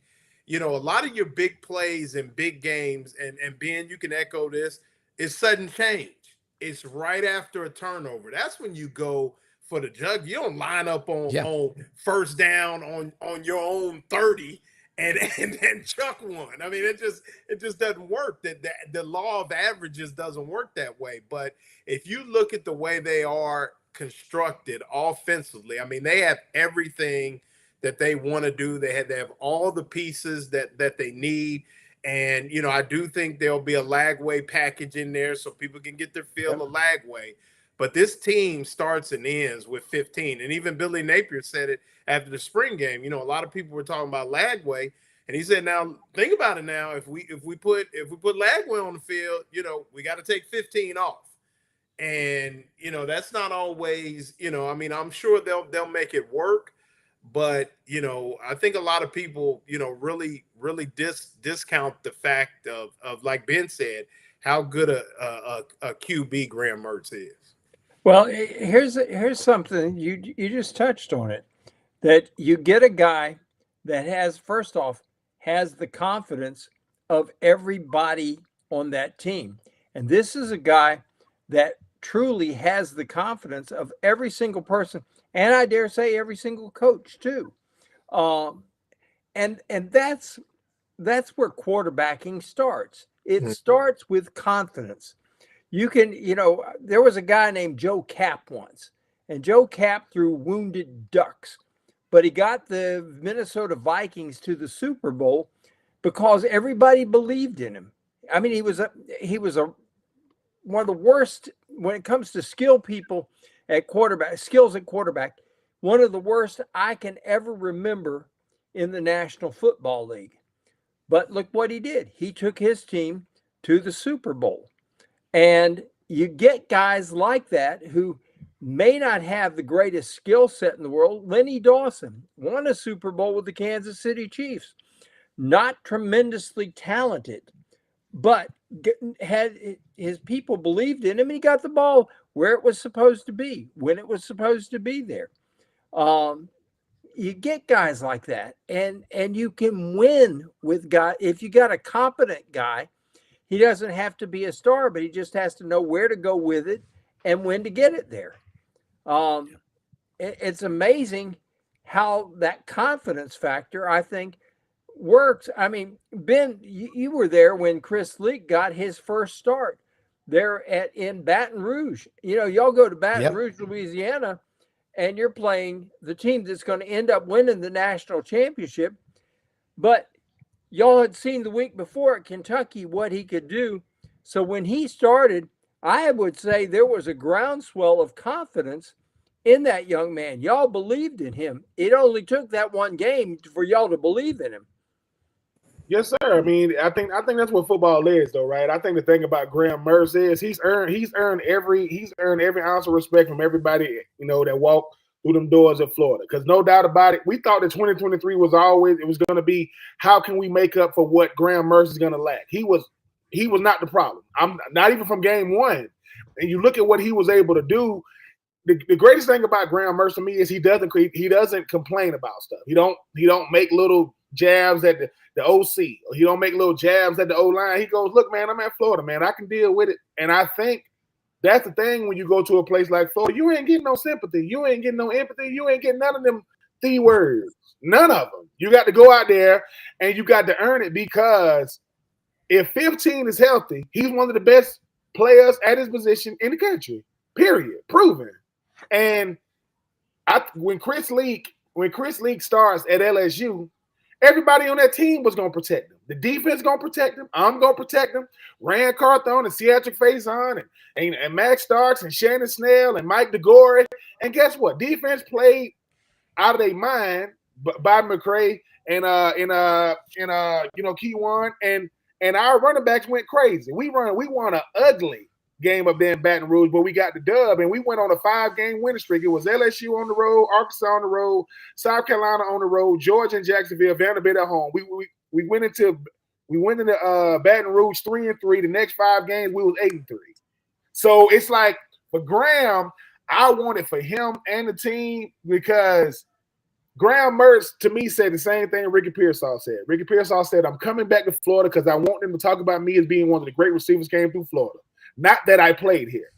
L: a lot of your big plays and big games, and Ben, you can echo this, is sudden change. It's right after a turnover. That's when you go for the jug. You don't line up on first down on your own 30 and chuck one. It just doesn't work. The law of averages doesn't work that way. But if you look at the way they are constructed offensively, they have everything that they want to do. They have all the pieces that they need. And, I do think there'll be a Lagway package in there so people can get their feel of Lagway. But this team starts and ends with 15. And even Billy Napier said it after the spring game. A lot of people were talking about Lagway. And he said, now, think about it now. If we put Lagway on the field, we got to take 15 off. And that's not always, I mean, I'm sure they'll make it work, but I think a lot of people, really discount the fact of like Ben said, how good a QB Graham Mertz is.
K: Well, here's something you just touched on it, that you get a guy that has, first off, has the confidence of everybody on that team. And this is a guy that truly has the confidence of every single person, and I dare say every single coach too. And that's where quarterbacking starts. It starts with confidence. You can, there was a guy named Joe Kapp once, and Joe Kapp threw wounded ducks, but he got the Minnesota Vikings to the Super Bowl because everybody believed in him. I mean, he was one of the worst when it comes to skills at quarterback, one of the worst I can ever remember in the National Football League. But look what he did. He took his team to the Super Bowl. And you get guys like that who may not have the greatest skill set in the world. Lenny Dawson won a Super Bowl with the Kansas City Chiefs. Not tremendously talented, but had his people believed in him, and he got the ball where it was supposed to be, when it was supposed to be there. You get guys like that, and you can win with guys. If you got a competent guy, he doesn't have to be a star, but he just has to know where to go with it and when to get it there. It's amazing how that confidence factor, I think, works. I mean, Ben, you were there when Chris Leak got his first start there in Baton Rouge. Y'all go to Baton Rouge, Louisiana, and you're playing the team that's going to end up winning the national championship. But y'all had seen the week before at Kentucky what he could do. So when he started, I would say there was a groundswell of confidence in that young man. Y'all believed in him. It only took that one game for y'all to believe in him.
J: Yes, sir. I mean, I think that's what football is, though, right? I think the thing about Graham Mertz is he's earned every ounce of respect from everybody, that walked through them doors of Florida. Because no doubt about it, we thought that 2023 was going to be how can we make up for what Graham Mertz is going to lack. He was not the problem. I'm not even from game one. And you look at what he was able to do. The greatest thing about Graham Mertz to me is he doesn't complain about stuff. He don't make little jabs at the OC, or he don't make little jabs at the O-line. He goes, look, man, I'm at Florida, man. I can deal with it. And I think that's the thing when you go to a place like Florida, you ain't getting no sympathy. You ain't getting no empathy. You ain't getting none of them words. None of them. You got to go out there and you got to earn it, because if 15 is healthy, he's one of the best players at his position in the country, period, proven. And when Chris Leak starts at LSU, everybody on that team was going to protect him. The defense is going to protect him. I'm going to protect him. Rand Carthon and Cedric Faison and Max Starks and Shannon Snell and Mike DeGore. And guess what? Defense played out of their mind by McCray and Keywan, and our running backs went crazy. We won an ugly game up there in Baton Rouge, but we got the dub, and we went on a 5-game winning streak. It was LSU on the road, Arkansas on the road, South Carolina on the road, Georgia and Jacksonville, Vanderbilt at home. We went into Baton Rouge 3-3. The next 5 games we was 8-3. So it's like for Graham, I want it for him and the team, because Graham Mertz to me said the same thing Ricky Pearsall said. Ricky Pearsall said, I'm coming back to Florida because I want them to talk about me as being one of the great receivers came through Florida. Not that I played here.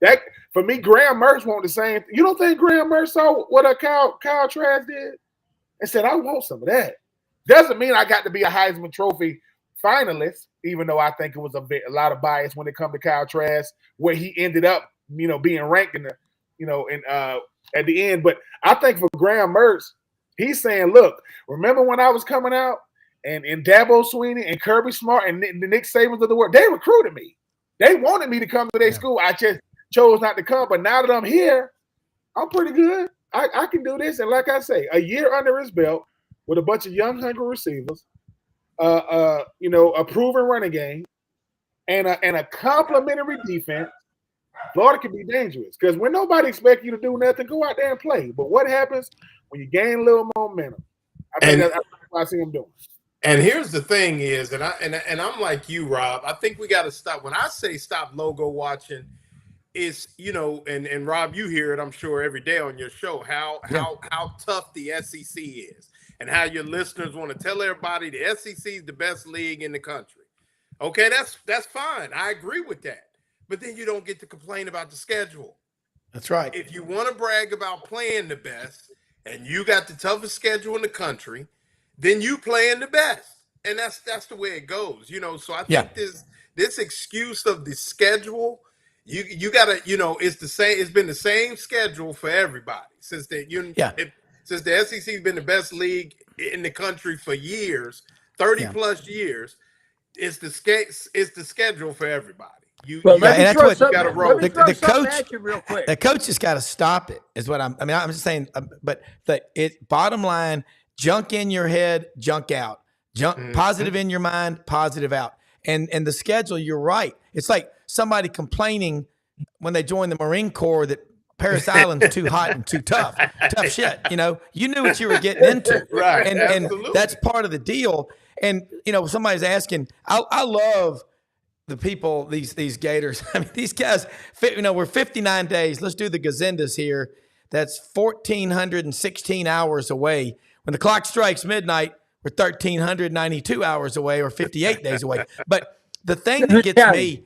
J: That for me, Graham Mertz want the same. You don't think Graham Mertz saw what Kyle Trask did and said, I want some of that? Doesn't mean I got to be a Heisman Trophy finalist, even though I think it was a lot of bias when it comes to Kyle Trask, where he ended up, being ranked in the, at the end. But I think for Graham Mertz, he's saying, look, remember when I was coming out and Dabo Swinney and Kirby Smart and the Nick Sabans of the world, they recruited me. They wanted me to come to their school. I just chose not to come. But now that I'm here, I'm pretty good. I can do this. And like I say, a year under his belt with a bunch of young, hungry receivers, a proven running game, and a complimentary defense, Florida can be dangerous because when nobody expects you to do nothing, go out there and play. But what happens when you gain a little momentum? I think that's what I see them doing.
L: And here's the thing is, and I'm like you, Rob. I think we got to stop. When I say stop logo watching, is and Rob, you hear it, I'm sure, every day on your show how tough the SEC is, and how your listeners want to tell everybody the SEC is the best league in the country. Okay, that's fine. I agree with that. But then you don't get to complain about the schedule.
C: That's right.
L: If you want to brag about playing the best, and you got the toughest schedule in the country, then you playing the best. And that's the way it goes. So I think this excuse of the schedule, you gotta, it's the same, it's been the same schedule for everybody since since the SEC has been the best league in the country for years, 30 plus years. It's the schedule for everybody.
C: The coach has got to stop it. Is what I'm just saying. But bottom line, junk in your head, junk out. Positive in your mind, positive out. And the schedule, you're right. It's like somebody complaining when they join the Marine Corps that Paris Island's too hot and too tough. Tough shit. You knew what you were getting into.
L: Right.
C: And that's part of the deal. And somebody's asking. I love the people, these Gators. I mean, these guys, we're 59 days. Let's do the Gazendas here. That's 1,416 hours away. When the clock strikes midnight, we're 1,392 hours away, or 58 days away. But the thing that gets me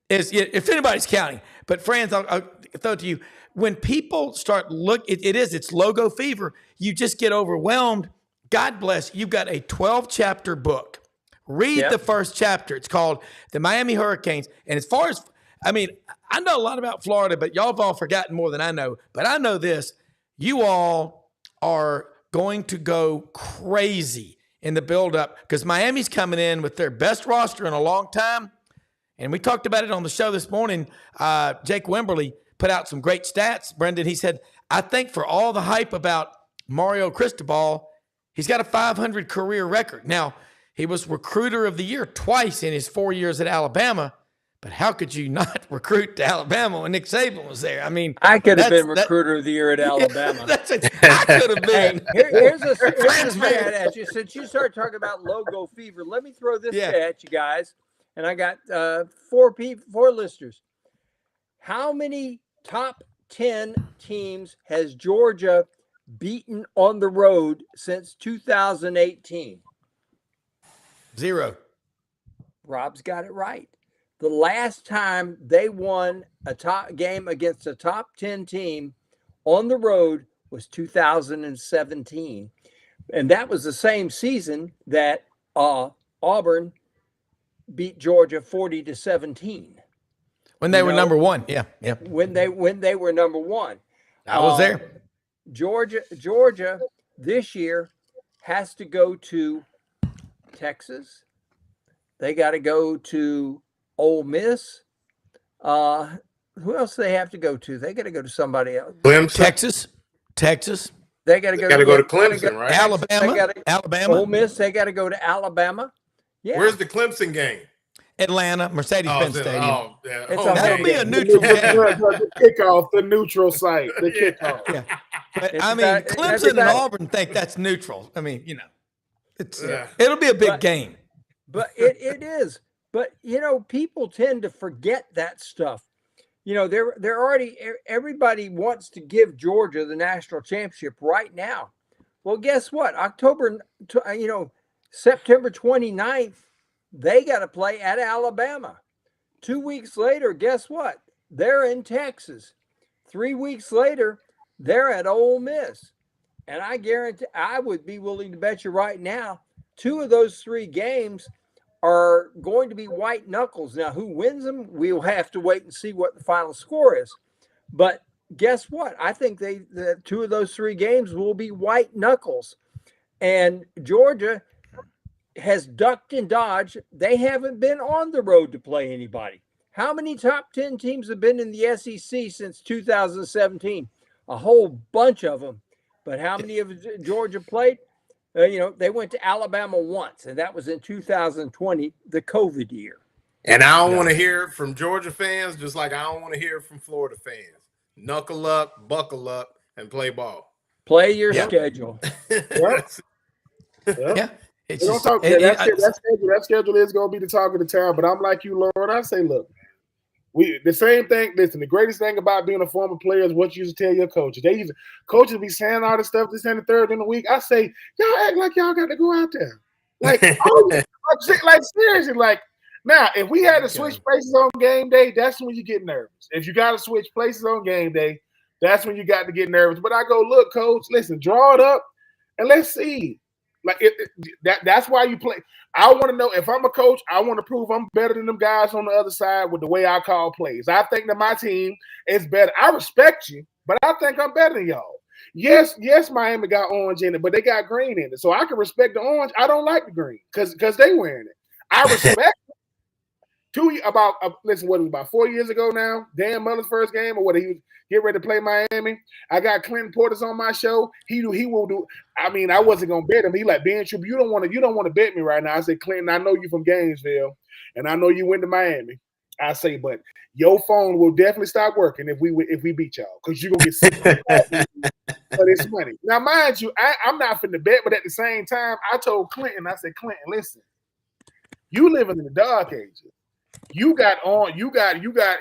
C: is, if anybody's counting, but Franz, I'll throw it to you. When people start it's logo fever. You just get overwhelmed. God bless, you've got a 12-chapter book. Read the first chapter. It's called The Miami Hurricanes. And as far as, I know a lot about Florida, but y'all have all forgotten more than I know. But I know this. You all are going to go crazy in the buildup because Miami's coming in with their best roster in a long time. And we talked about it on the show this morning. Jake Wimberly put out some great stats. Brendan, he said, I think for all the hype about Mario Cristobal, he's got a 500 career record. Now, he was recruiter of the year twice in his 4 years at Alabama, but how could you not recruit to Alabama when Nick Saban was there?
K: I could have been recruiter of the year at Alabama.
C: I could have been.
K: Here's a stat at you. Since you started talking about logo fever, let me throw this at you guys. And I got four listeners. How many top 10 teams has Georgia beaten on the road since 2018?
C: 0.
K: Rob's got it right. The last time they won a top game against a top 10 team on the road was 2017. And that was the same season that Auburn beat Georgia 40-17.
C: When they were number one. Yeah.
K: When they were number one.
C: I was there.
K: Georgia this year has to go to Texas. They got to go to Ole Miss. Who else do they have to go to? They got to go to somebody else.
L: Clemson.
C: Texas.
K: They got to go
L: to Clemson, right?
C: Alabama.
K: Ole Miss. They got to go to Alabama. Yeah.
L: Where's the Clemson game?
C: Atlanta, Mercedes-Benz Stadium.
L: Yeah.
C: That'll be a neutral game.
J: The kickoff, the neutral site, the kickoff.
C: Yeah. But Clemson and Auburn think that's neutral. It'll be a big game.
K: But it is. But people tend to forget that stuff. They're already, everybody wants to give Georgia the national championship right now. Well, guess what? September 29th, they got to play at Alabama. 2 weeks later, guess what? They're in Texas. 3 weeks later, they're at Ole Miss. And I guarantee, I would be willing to bet you right now, 2 of those 3 games are going to be white knuckles. Now, who wins them? We'll have to wait and see what the final score is. But guess what? I think the 2 of those 3 games will be white knuckles. And Georgia has ducked and dodged. They haven't been on the road to play anybody. How many top 10 teams have been in the SEC since 2017? A whole bunch of them. But how many of Georgia played? They went to Alabama once, and that was in 2020, the COVID year.
L: And I don't want to hear it from Georgia fans, just like I don't want to hear it from Florida fans. Knuckle up, buckle up, and play ball.
K: Play your schedule.
J: Yeah. That schedule is going to be the talk of the town. But I'm like you, Loren. I say, look, the same thing. Listen, the greatest thing about being a former player is what you used to tell your coaches. Coaches be saying all this stuff this and the third in the week. I say, y'all act like y'all got to go out there. Like seriously, like. Now, if we had to switch places on game day, that's when you get nervous. If you got to switch places on game day, that's when you got to get nervous. But I go, look, coach, listen, draw it up and let's see. Like that's why you play. I want to know if I'm a coach, I want to prove I'm better than them guys on the other side with the way I call plays. I think that my team is better. I respect you, but I think I'm better than y'all. Yes, Miami got orange in it, but they got green in it. So I can respect the orange. I don't like the green because they wearing it. I respect about 4 years ago now, Dan Mullen's first game, or what, he was getting ready to play Miami. I got Clinton Portis on my show. He will do. I mean, I wasn't gonna bet him. He like, Ben Troupe, you don't want to bet me right now. I said, Clinton, I know you from Gainesville, and I know you went to Miami. I say, but your phone will definitely stop working if we beat y'all, because you're gonna get sick for this money. Now, mind you, I'm not finna bet, but at the same time, I told Clinton, I said, Clinton, listen, you living in the dark ages. You got,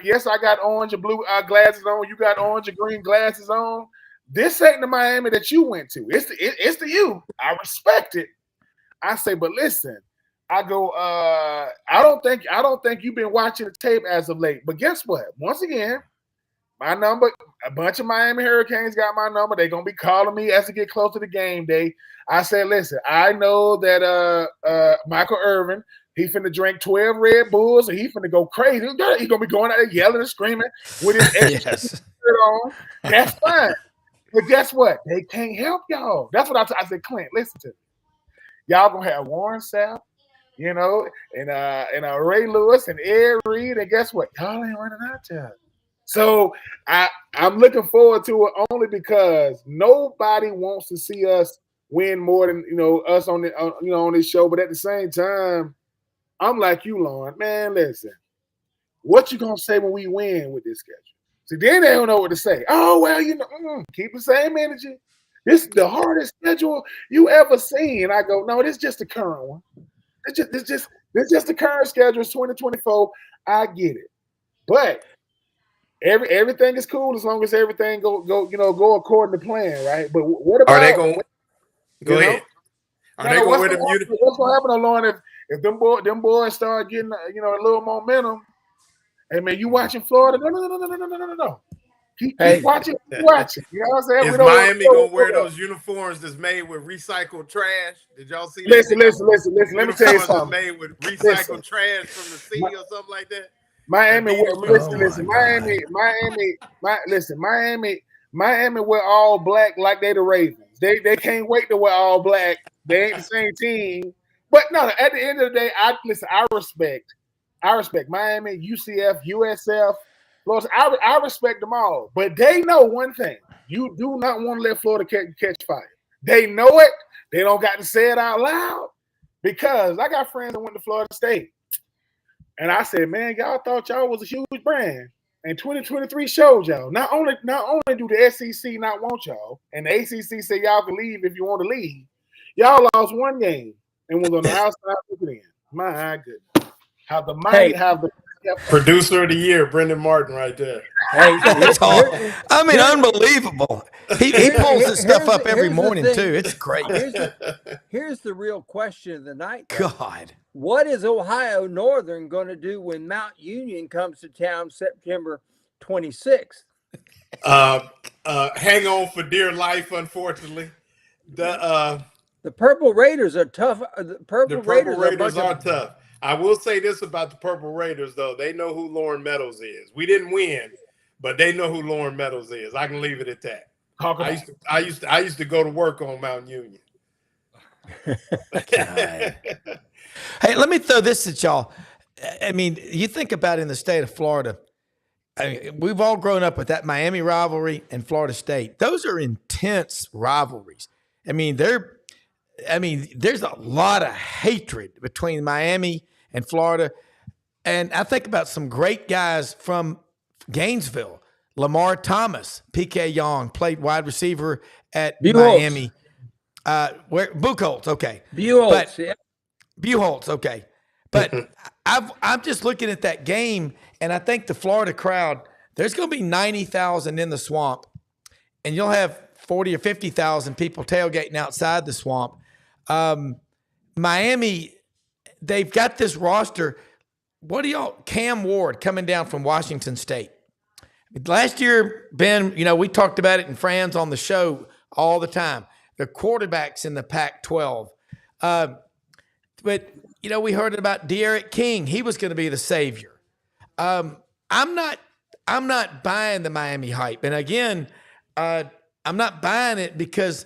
J: yes, I got orange and blue glasses on. You got orange and green glasses on. This ain't the Miami that you went to. It's the you. I respect it. I say, but listen, I go, I don't think you've been watching the tape as of late. But guess what? Once again, my number, a bunch of Miami Hurricanes got my number. They're gonna be calling me as it get close to the game day. I said, listen, I know that Michael Irvin, he finna drink 12 Red Bulls and he finna go crazy. He's gonna be going out there yelling and screaming with his shirt on. That's fine. But guess what? They can't help y'all. That's what I said, Clint, listen to me. Y'all gonna have Warren Sapp, and Ray Lewis and Ed Reed, and guess what? Y'all ain't running out there. So I'm looking forward to it only because nobody wants to see us win more than us on this show. But at the same time, I'm like you, Loren. Man, listen, what you gonna say when we win with this schedule? See, then they don't know what to say. Oh well, keep the same energy. This is the hardest schedule you ever seen. And I go, no, this is just the current one. It's just the current schedule. It's 2024. I get it, but everything is cool as long as everything go according to plan, right? But what about? Are they going?
L: Go ahead. Are they going with the
J: What's going to happen, Lauren, if them boys start getting a little momentum? Hey man, you watching Florida? No. Keep watching. You know what I'm saying?
L: Is Miami gonna wear those uniforms that's made with recycled trash? Did y'all see that?
J: Listen. Let me tell you something.
L: Made with recycled trash from the sea or something like that.
J: Miami wear all black like they the Ravens. They can't wait to wear all black. They ain't the same team. But no, at the end of the day, I respect Miami, UCF, USF, Florida. I respect them all. But they know one thing. You do not want to let Florida catch fire. They know it. They don't got to say it out loud. Because I got friends that went to Florida State. And I said, man, y'all thought y'all was a huge brand. And 2023 showed y'all. Not only do the SEC not want y'all, and the ACC say y'all can leave if you want to leave, y'all lost one game and was on the outside looking in. My goodness. How the mighty have the
L: producer of the year, Brendan Martin, right there.
C: Hey, unbelievable. He pulls this stuff up every morning too. It's great.
K: Here's the real question of the night.
C: God,
K: what is Ohio Northern going to do when Mount Union comes to town September 26th?
L: Hang on for dear life. Unfortunately, the
K: Purple Raiders are tough. The Purple Raiders
L: are tough. I will say this about the Purple Raiders, though. They know who Loren Meadows is. We didn't win, but they know who Loren Meadows is. I can leave it at that. I used to go to work on Mount Union.
C: Hey, let me throw this at y'all. I mean, you think about in the state of Florida, we've all grown up with that Miami rivalry and Florida State. Those are intense rivalries. There's a lot of hatred between Miami and Florida. And I think about some great guys from Gainesville. Lamar Thomas, PK Young, played wide receiver at Miami. Buchholz, okay. Buchholz, okay. But I'm just looking at that game, and I think the Florida crowd, there's going to be 90,000 in the swamp, and you'll have 40 or 50,000 people tailgating outside the swamp. Miami, they've got this roster. What do y'all, Cam Ward coming down from Washington State. Last year, Ben, we talked about it in Franz on the show all the time. The quarterbacks in the Pac-12. But, we heard about De'Aaron King. He was going to be the savior. I'm not buying the Miami hype. And again, I'm not buying it because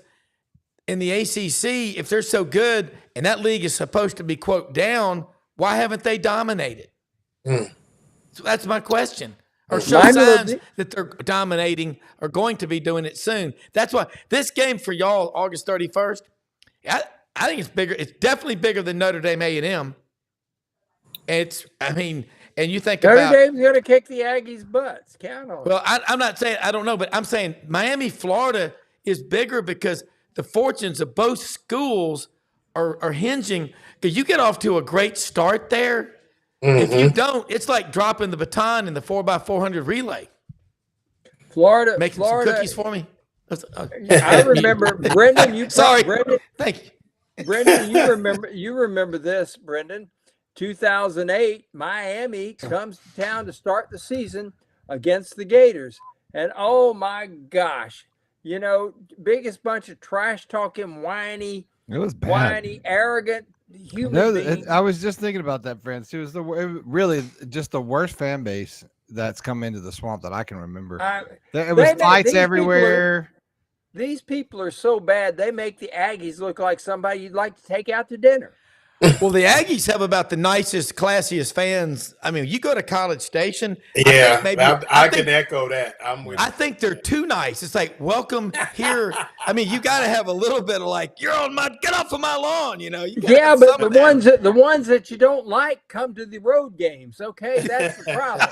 C: in the ACC, if they're so good and that league is supposed to be, quote, down, why haven't they dominated? So that's my question. Or show signs that they're dominating or going to be doing it soon. That's why this game for y'all, August 31st, I think it's bigger. It's definitely bigger than Notre Dame A&M. And you think
K: Notre Dame's going to kick the Aggies' butts. Count on it.
C: Well, I'm not saying, I don't know, but I'm saying Miami, Florida is bigger because the fortunes of both schools are hinging. Because you get off to a great start there. If you don't, it's like dropping the baton in the 4x400 relay.
K: Florida,
C: making some cookies for me.
K: I remember, Brendan.
C: Sorry,
K: Brendan.
C: Thank you,
K: Brendan. You remember this, Brendan? 2008, Miami comes to town to start the season against the Gators, and oh my gosh, biggest bunch of trash talking, whiny.
A: It was bad.
K: Whiny, arrogant.
A: I was just thinking about that, Franz. It was really just the worst fan base that's come into the swamp that I can remember. It was fights everywhere.
K: These people are so bad, they make the Aggies look like somebody you'd like to take out to dinner.
C: Well, the Aggies have about the nicest, classiest fans. I mean, you go to College Station.
L: Yeah, I can echo that.
C: I think they're too nice. It's like, welcome here. I mean, you got to have a little bit of like, get off of my lawn.
K: Yeah, but the ones that you don't like come to the road games. Okay, that's the problem.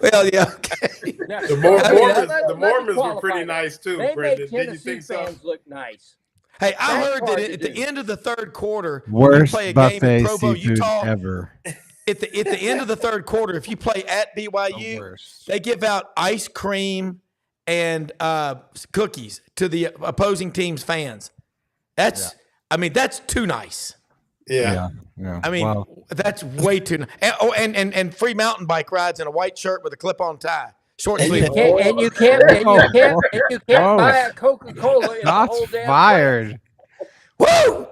C: Well, yeah, okay.
K: Now,
L: the Mormons were pretty nice too.
K: They
L: Brendan.
K: make Tennessee fans look nice.
C: Hey, I heard that at the end of the third quarter,
A: worst
C: play a
A: buffet
C: game in Provo,
A: seafood
C: Utah,
A: ever.
C: At the end of the third quarter, if you play at BYU, they give out ice cream and cookies to the opposing team's fans. That's too nice.
L: Yeah.
C: I mean, that's way too nice. And free mountain bike rides in a white shirt with a clip-on tie. Short sleeve.
K: And you can't buy a Coca-Cola in the whole damn
A: fired.
C: Woo!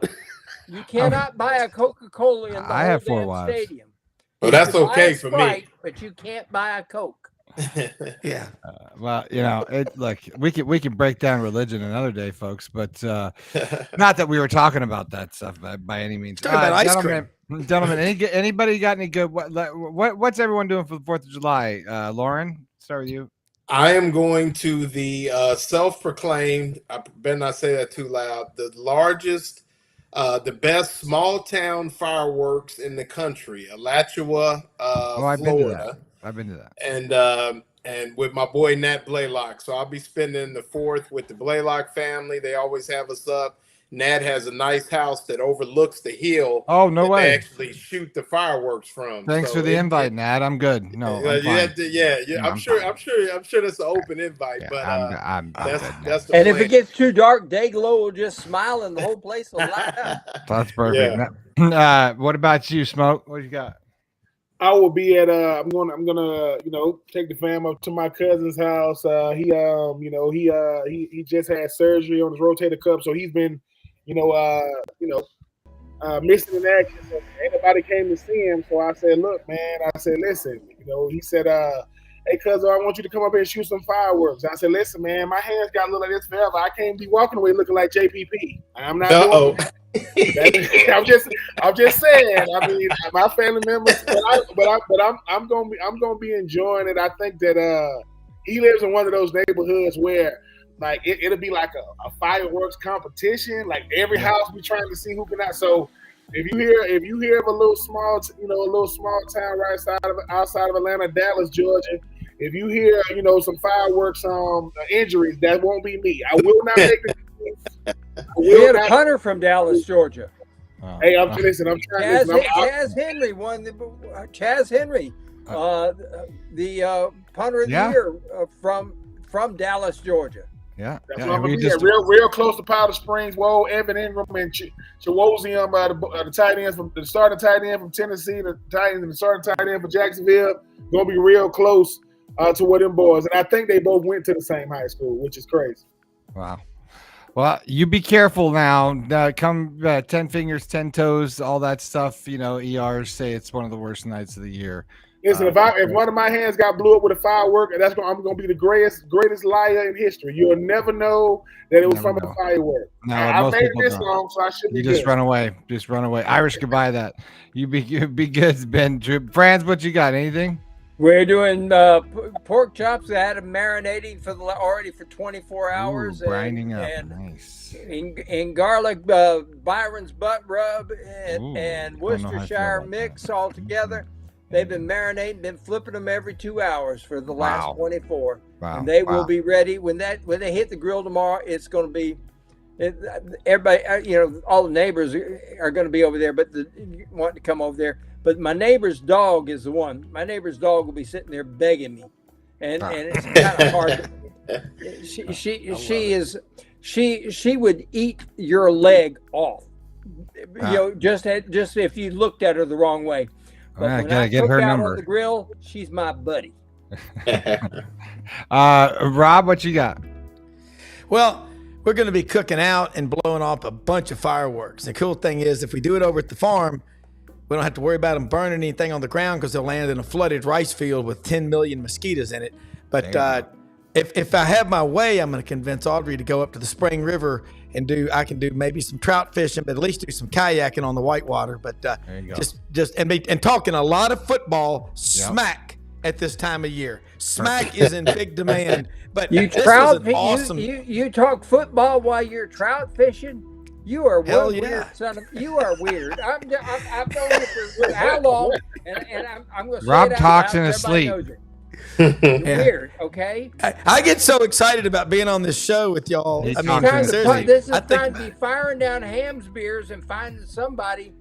K: You cannot buy a Coca-Cola in the whole damn stadium.
L: Well, that's okay for me.
K: But you can't buy a Coke.
C: Yeah.
A: Look, we can break down religion another day, folks, but not that we were talking about that stuff by any means.
C: Talking about ice cream.
A: Gentlemen, anybody got any good? What's everyone doing for the 4th of July? Loren, start with you.
L: I am going to the self-proclaimed, I better not say that too loud, the largest, the best small town fireworks in the country, Alachua, Florida.
A: I've been to that.
L: And with my boy Nat Blaylock. So I'll be spending the 4th with the Blaylock family. They always have us up. Nat has a nice house that overlooks the hill.
A: Oh, no way!
L: They actually shoot the fireworks from.
A: Thanks for the invite, Nat. I'm good. No,
L: I'm sure that's an open invite, but that's the
K: and
L: plan.
K: if it gets too dark, Dayglow will just smile and the whole place will light up.
A: That's perfect. Yeah. What about you, Smoke? What you got?
J: I will be at I'm gonna take the fam up to my cousin's house. He just had surgery on his rotator cuff, so he's been missing in action. So ain't nobody came to see him. So I said, look, man, listen, he said, hey, cousin, I want you to come up here and shoot some fireworks. I said, listen, man, my hands got to look like this forever. I can't be walking away looking like JPP. I'm not doing that. I'm just saying. I mean, my family members, but I'm gonna be enjoying it. I think that he lives in one of those neighborhoods where like it'll be like a fireworks competition. Like every house be trying to see who can out. So If you hear of a little small town outside of Atlanta, Dallas, Georgia, if you hear, some fireworks, injuries, that won't be me. I will not make the.
K: We had a punter from Dallas, Georgia.
J: Hey, I'm trying.
K: Chaz Henry won Chaz Henry, the punter of the year from Dallas, Georgia.
A: Yeah,
J: real close to Powder Springs. Whoa, Evan Ingram and Chawosium, the tight ends from the starting tight end from Tennessee, the starting tight end for Jacksonville, gonna be real close to what them boys. And I think they both went to the same high school, which is crazy.
A: Wow. Well, you be careful now. Come 10 fingers, 10 toes, all that stuff. ERs say it's one of the worst nights of the year.
J: Listen, if one of my hands got blew up with a firework, I'm going to be the greatest liar in history. You'll never know that it was from a firework.
A: No,
J: I made it this long, so I should be good.
A: Just run away. Irish could buy that. You be good, Ben. Franz, what you got? Anything?
K: We're doing pork chops that had them marinating already for 24 hours.
A: Grinding up, nice.
K: And garlic, Byron's butt rub, and Worcestershire mix all together. They've been marinating, been flipping them every 2 hours for the last 24.
A: Wow.
K: And they will be ready when they hit the grill tomorrow. It's going to be everybody. All the neighbors are going to be over there, but want to come over there. But my neighbor's dog is the one. My neighbor's dog will be sitting there begging me, and it's kind of hard. She would eat your leg off, just if you looked at her the wrong way. But
A: I
K: when
A: gotta get her number.
K: On the grill, she's my buddy.
A: Rob, what you got?
C: Well, we're going to be cooking out and blowing off a bunch of fireworks. The cool thing is, if we do it over at the farm, we don't have to worry about them burning anything on the ground because they'll land in a flooded rice field with 10 million mosquitoes in it. But if I have my way, I'm going to convince Audrey to go up to the Spring River and I can do maybe some trout fishing, but at least do some kayaking on the whitewater. But and talking a lot of football smack at this time of year. Smack is in big demand. But
K: you
C: awesome.
K: You talk football while you're trout fishing. You are weird, son. You are weird. I've known you for how long? And I'm going to say
A: Rob
K: it
A: talks
K: out
A: in
K: loud,
A: his sleep.
K: Weird, okay?
C: I get so excited about being on this show with y'all.
K: This is time to be firing down Ham's beers and finding somebody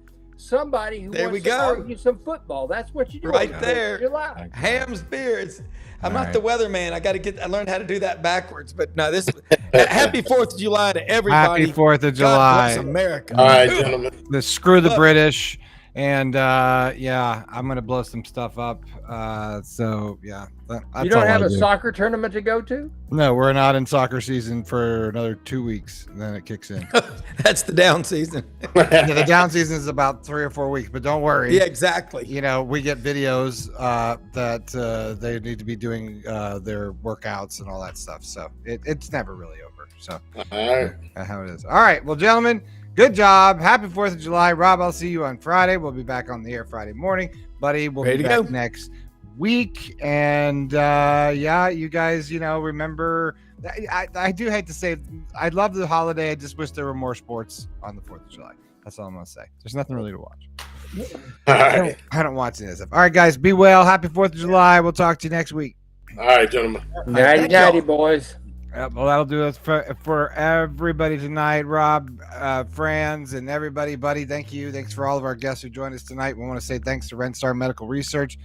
K: who wants to argue some football. That's what you do.
C: Right there. Ham's beers. I'm not the weatherman. I learned how to do that backwards. But no, happy 4th of July to everybody.
A: Happy 4th of July.
C: God bless America.
L: All right, gentlemen.
A: Screw the British. And I'm going to blow some stuff up. So, yeah.
K: You don't have a soccer tournament to go to?
A: No, we're not in soccer season for another 2 weeks. And then it kicks in.
C: That's the down season.
A: The down season is about 3 or 4 weeks, but don't worry.
C: Yeah, exactly.
A: We get videos that they need to be doing their workouts and all that stuff. So it's never really over. So how it is. All right. Well, gentlemen, good job. Happy 4th of July. Rob, I'll see you on Friday. We'll be back on the air Friday morning. Buddy, we'll be back next week. And you guys, remember, I do hate to say, I love the holiday. I just wish there were more sports on the 4th of July. That's all I'm going to say. There's nothing really to watch. I don't watch any of this stuff. All right, guys, be well. Happy 4th of July. We'll talk to you next week.
L: All right, gentlemen.
K: Nighty, boys.
A: Well, that'll do it for everybody tonight. Rob, Franz, and everybody. Buddy, thank you. Thanks for all of our guests who joined us tonight. We want to say thanks to Renstar Medical Research.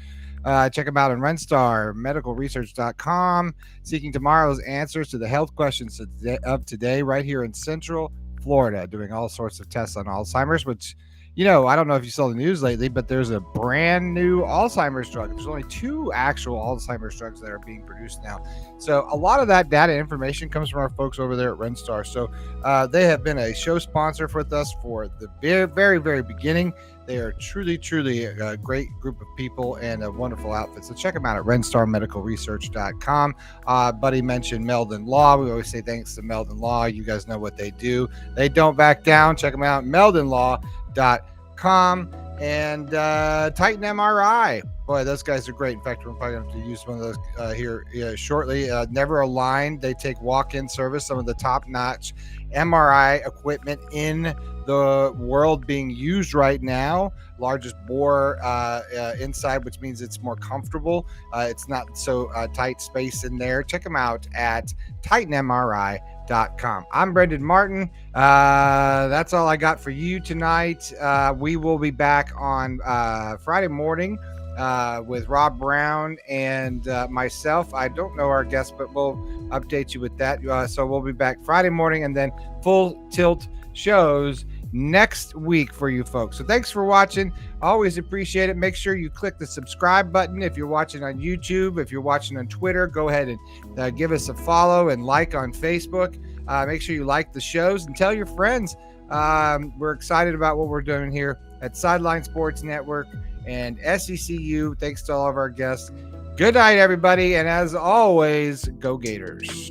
A: Check them out on renstarmedicalresearch.com. Seeking tomorrow's answers to the health questions of today right here in Central Florida, doing all sorts of tests on Alzheimer's, which, I don't know if you saw the news lately, but there's a brand new Alzheimer's drug. There's only 2 actual Alzheimer's drugs that are being produced now. So a lot of that data information comes from our folks over there at Renstar. So they have been a show sponsor with us for the very, very, very beginning. They are truly, truly a great group of people and a wonderful outfit. So check them out at renstarmedicalresearch.com. Buddy mentioned Meldon Law. We always say thanks to Meldon Law. You guys know what they do. They don't back down. Check them out, meldonlaw.com. Gators.com and Titan MRI. Boy, those guys are great. In fact, we're probably going to have to use one of those here shortly. Never Aligned. They take walk-in service, some of the top-notch MRI equipment in the world being used right now. Largest bore inside, which means it's more comfortable. It's not so tight space in there. Check them out at TitanMRI.com. I'm Brendan Martin. That's all I got for you tonight. We will be back on Friday morning with Rob Browne and myself. I don't know our guest, but we'll update you with that. So we'll be back Friday morning and then full tilt shows next week for you folks. So thanks for watching. Always appreciate it. Make sure you click the subscribe button if you're watching on YouTube. If you're watching on Twitter, go ahead and give us a follow and like on Facebook. Make sure you like the shows and tell your friends. We're excited about what we're doing here at Sideline Sports Network and SECU. Thanks to all of our guests. Good night, everybody. And as always, go Gators.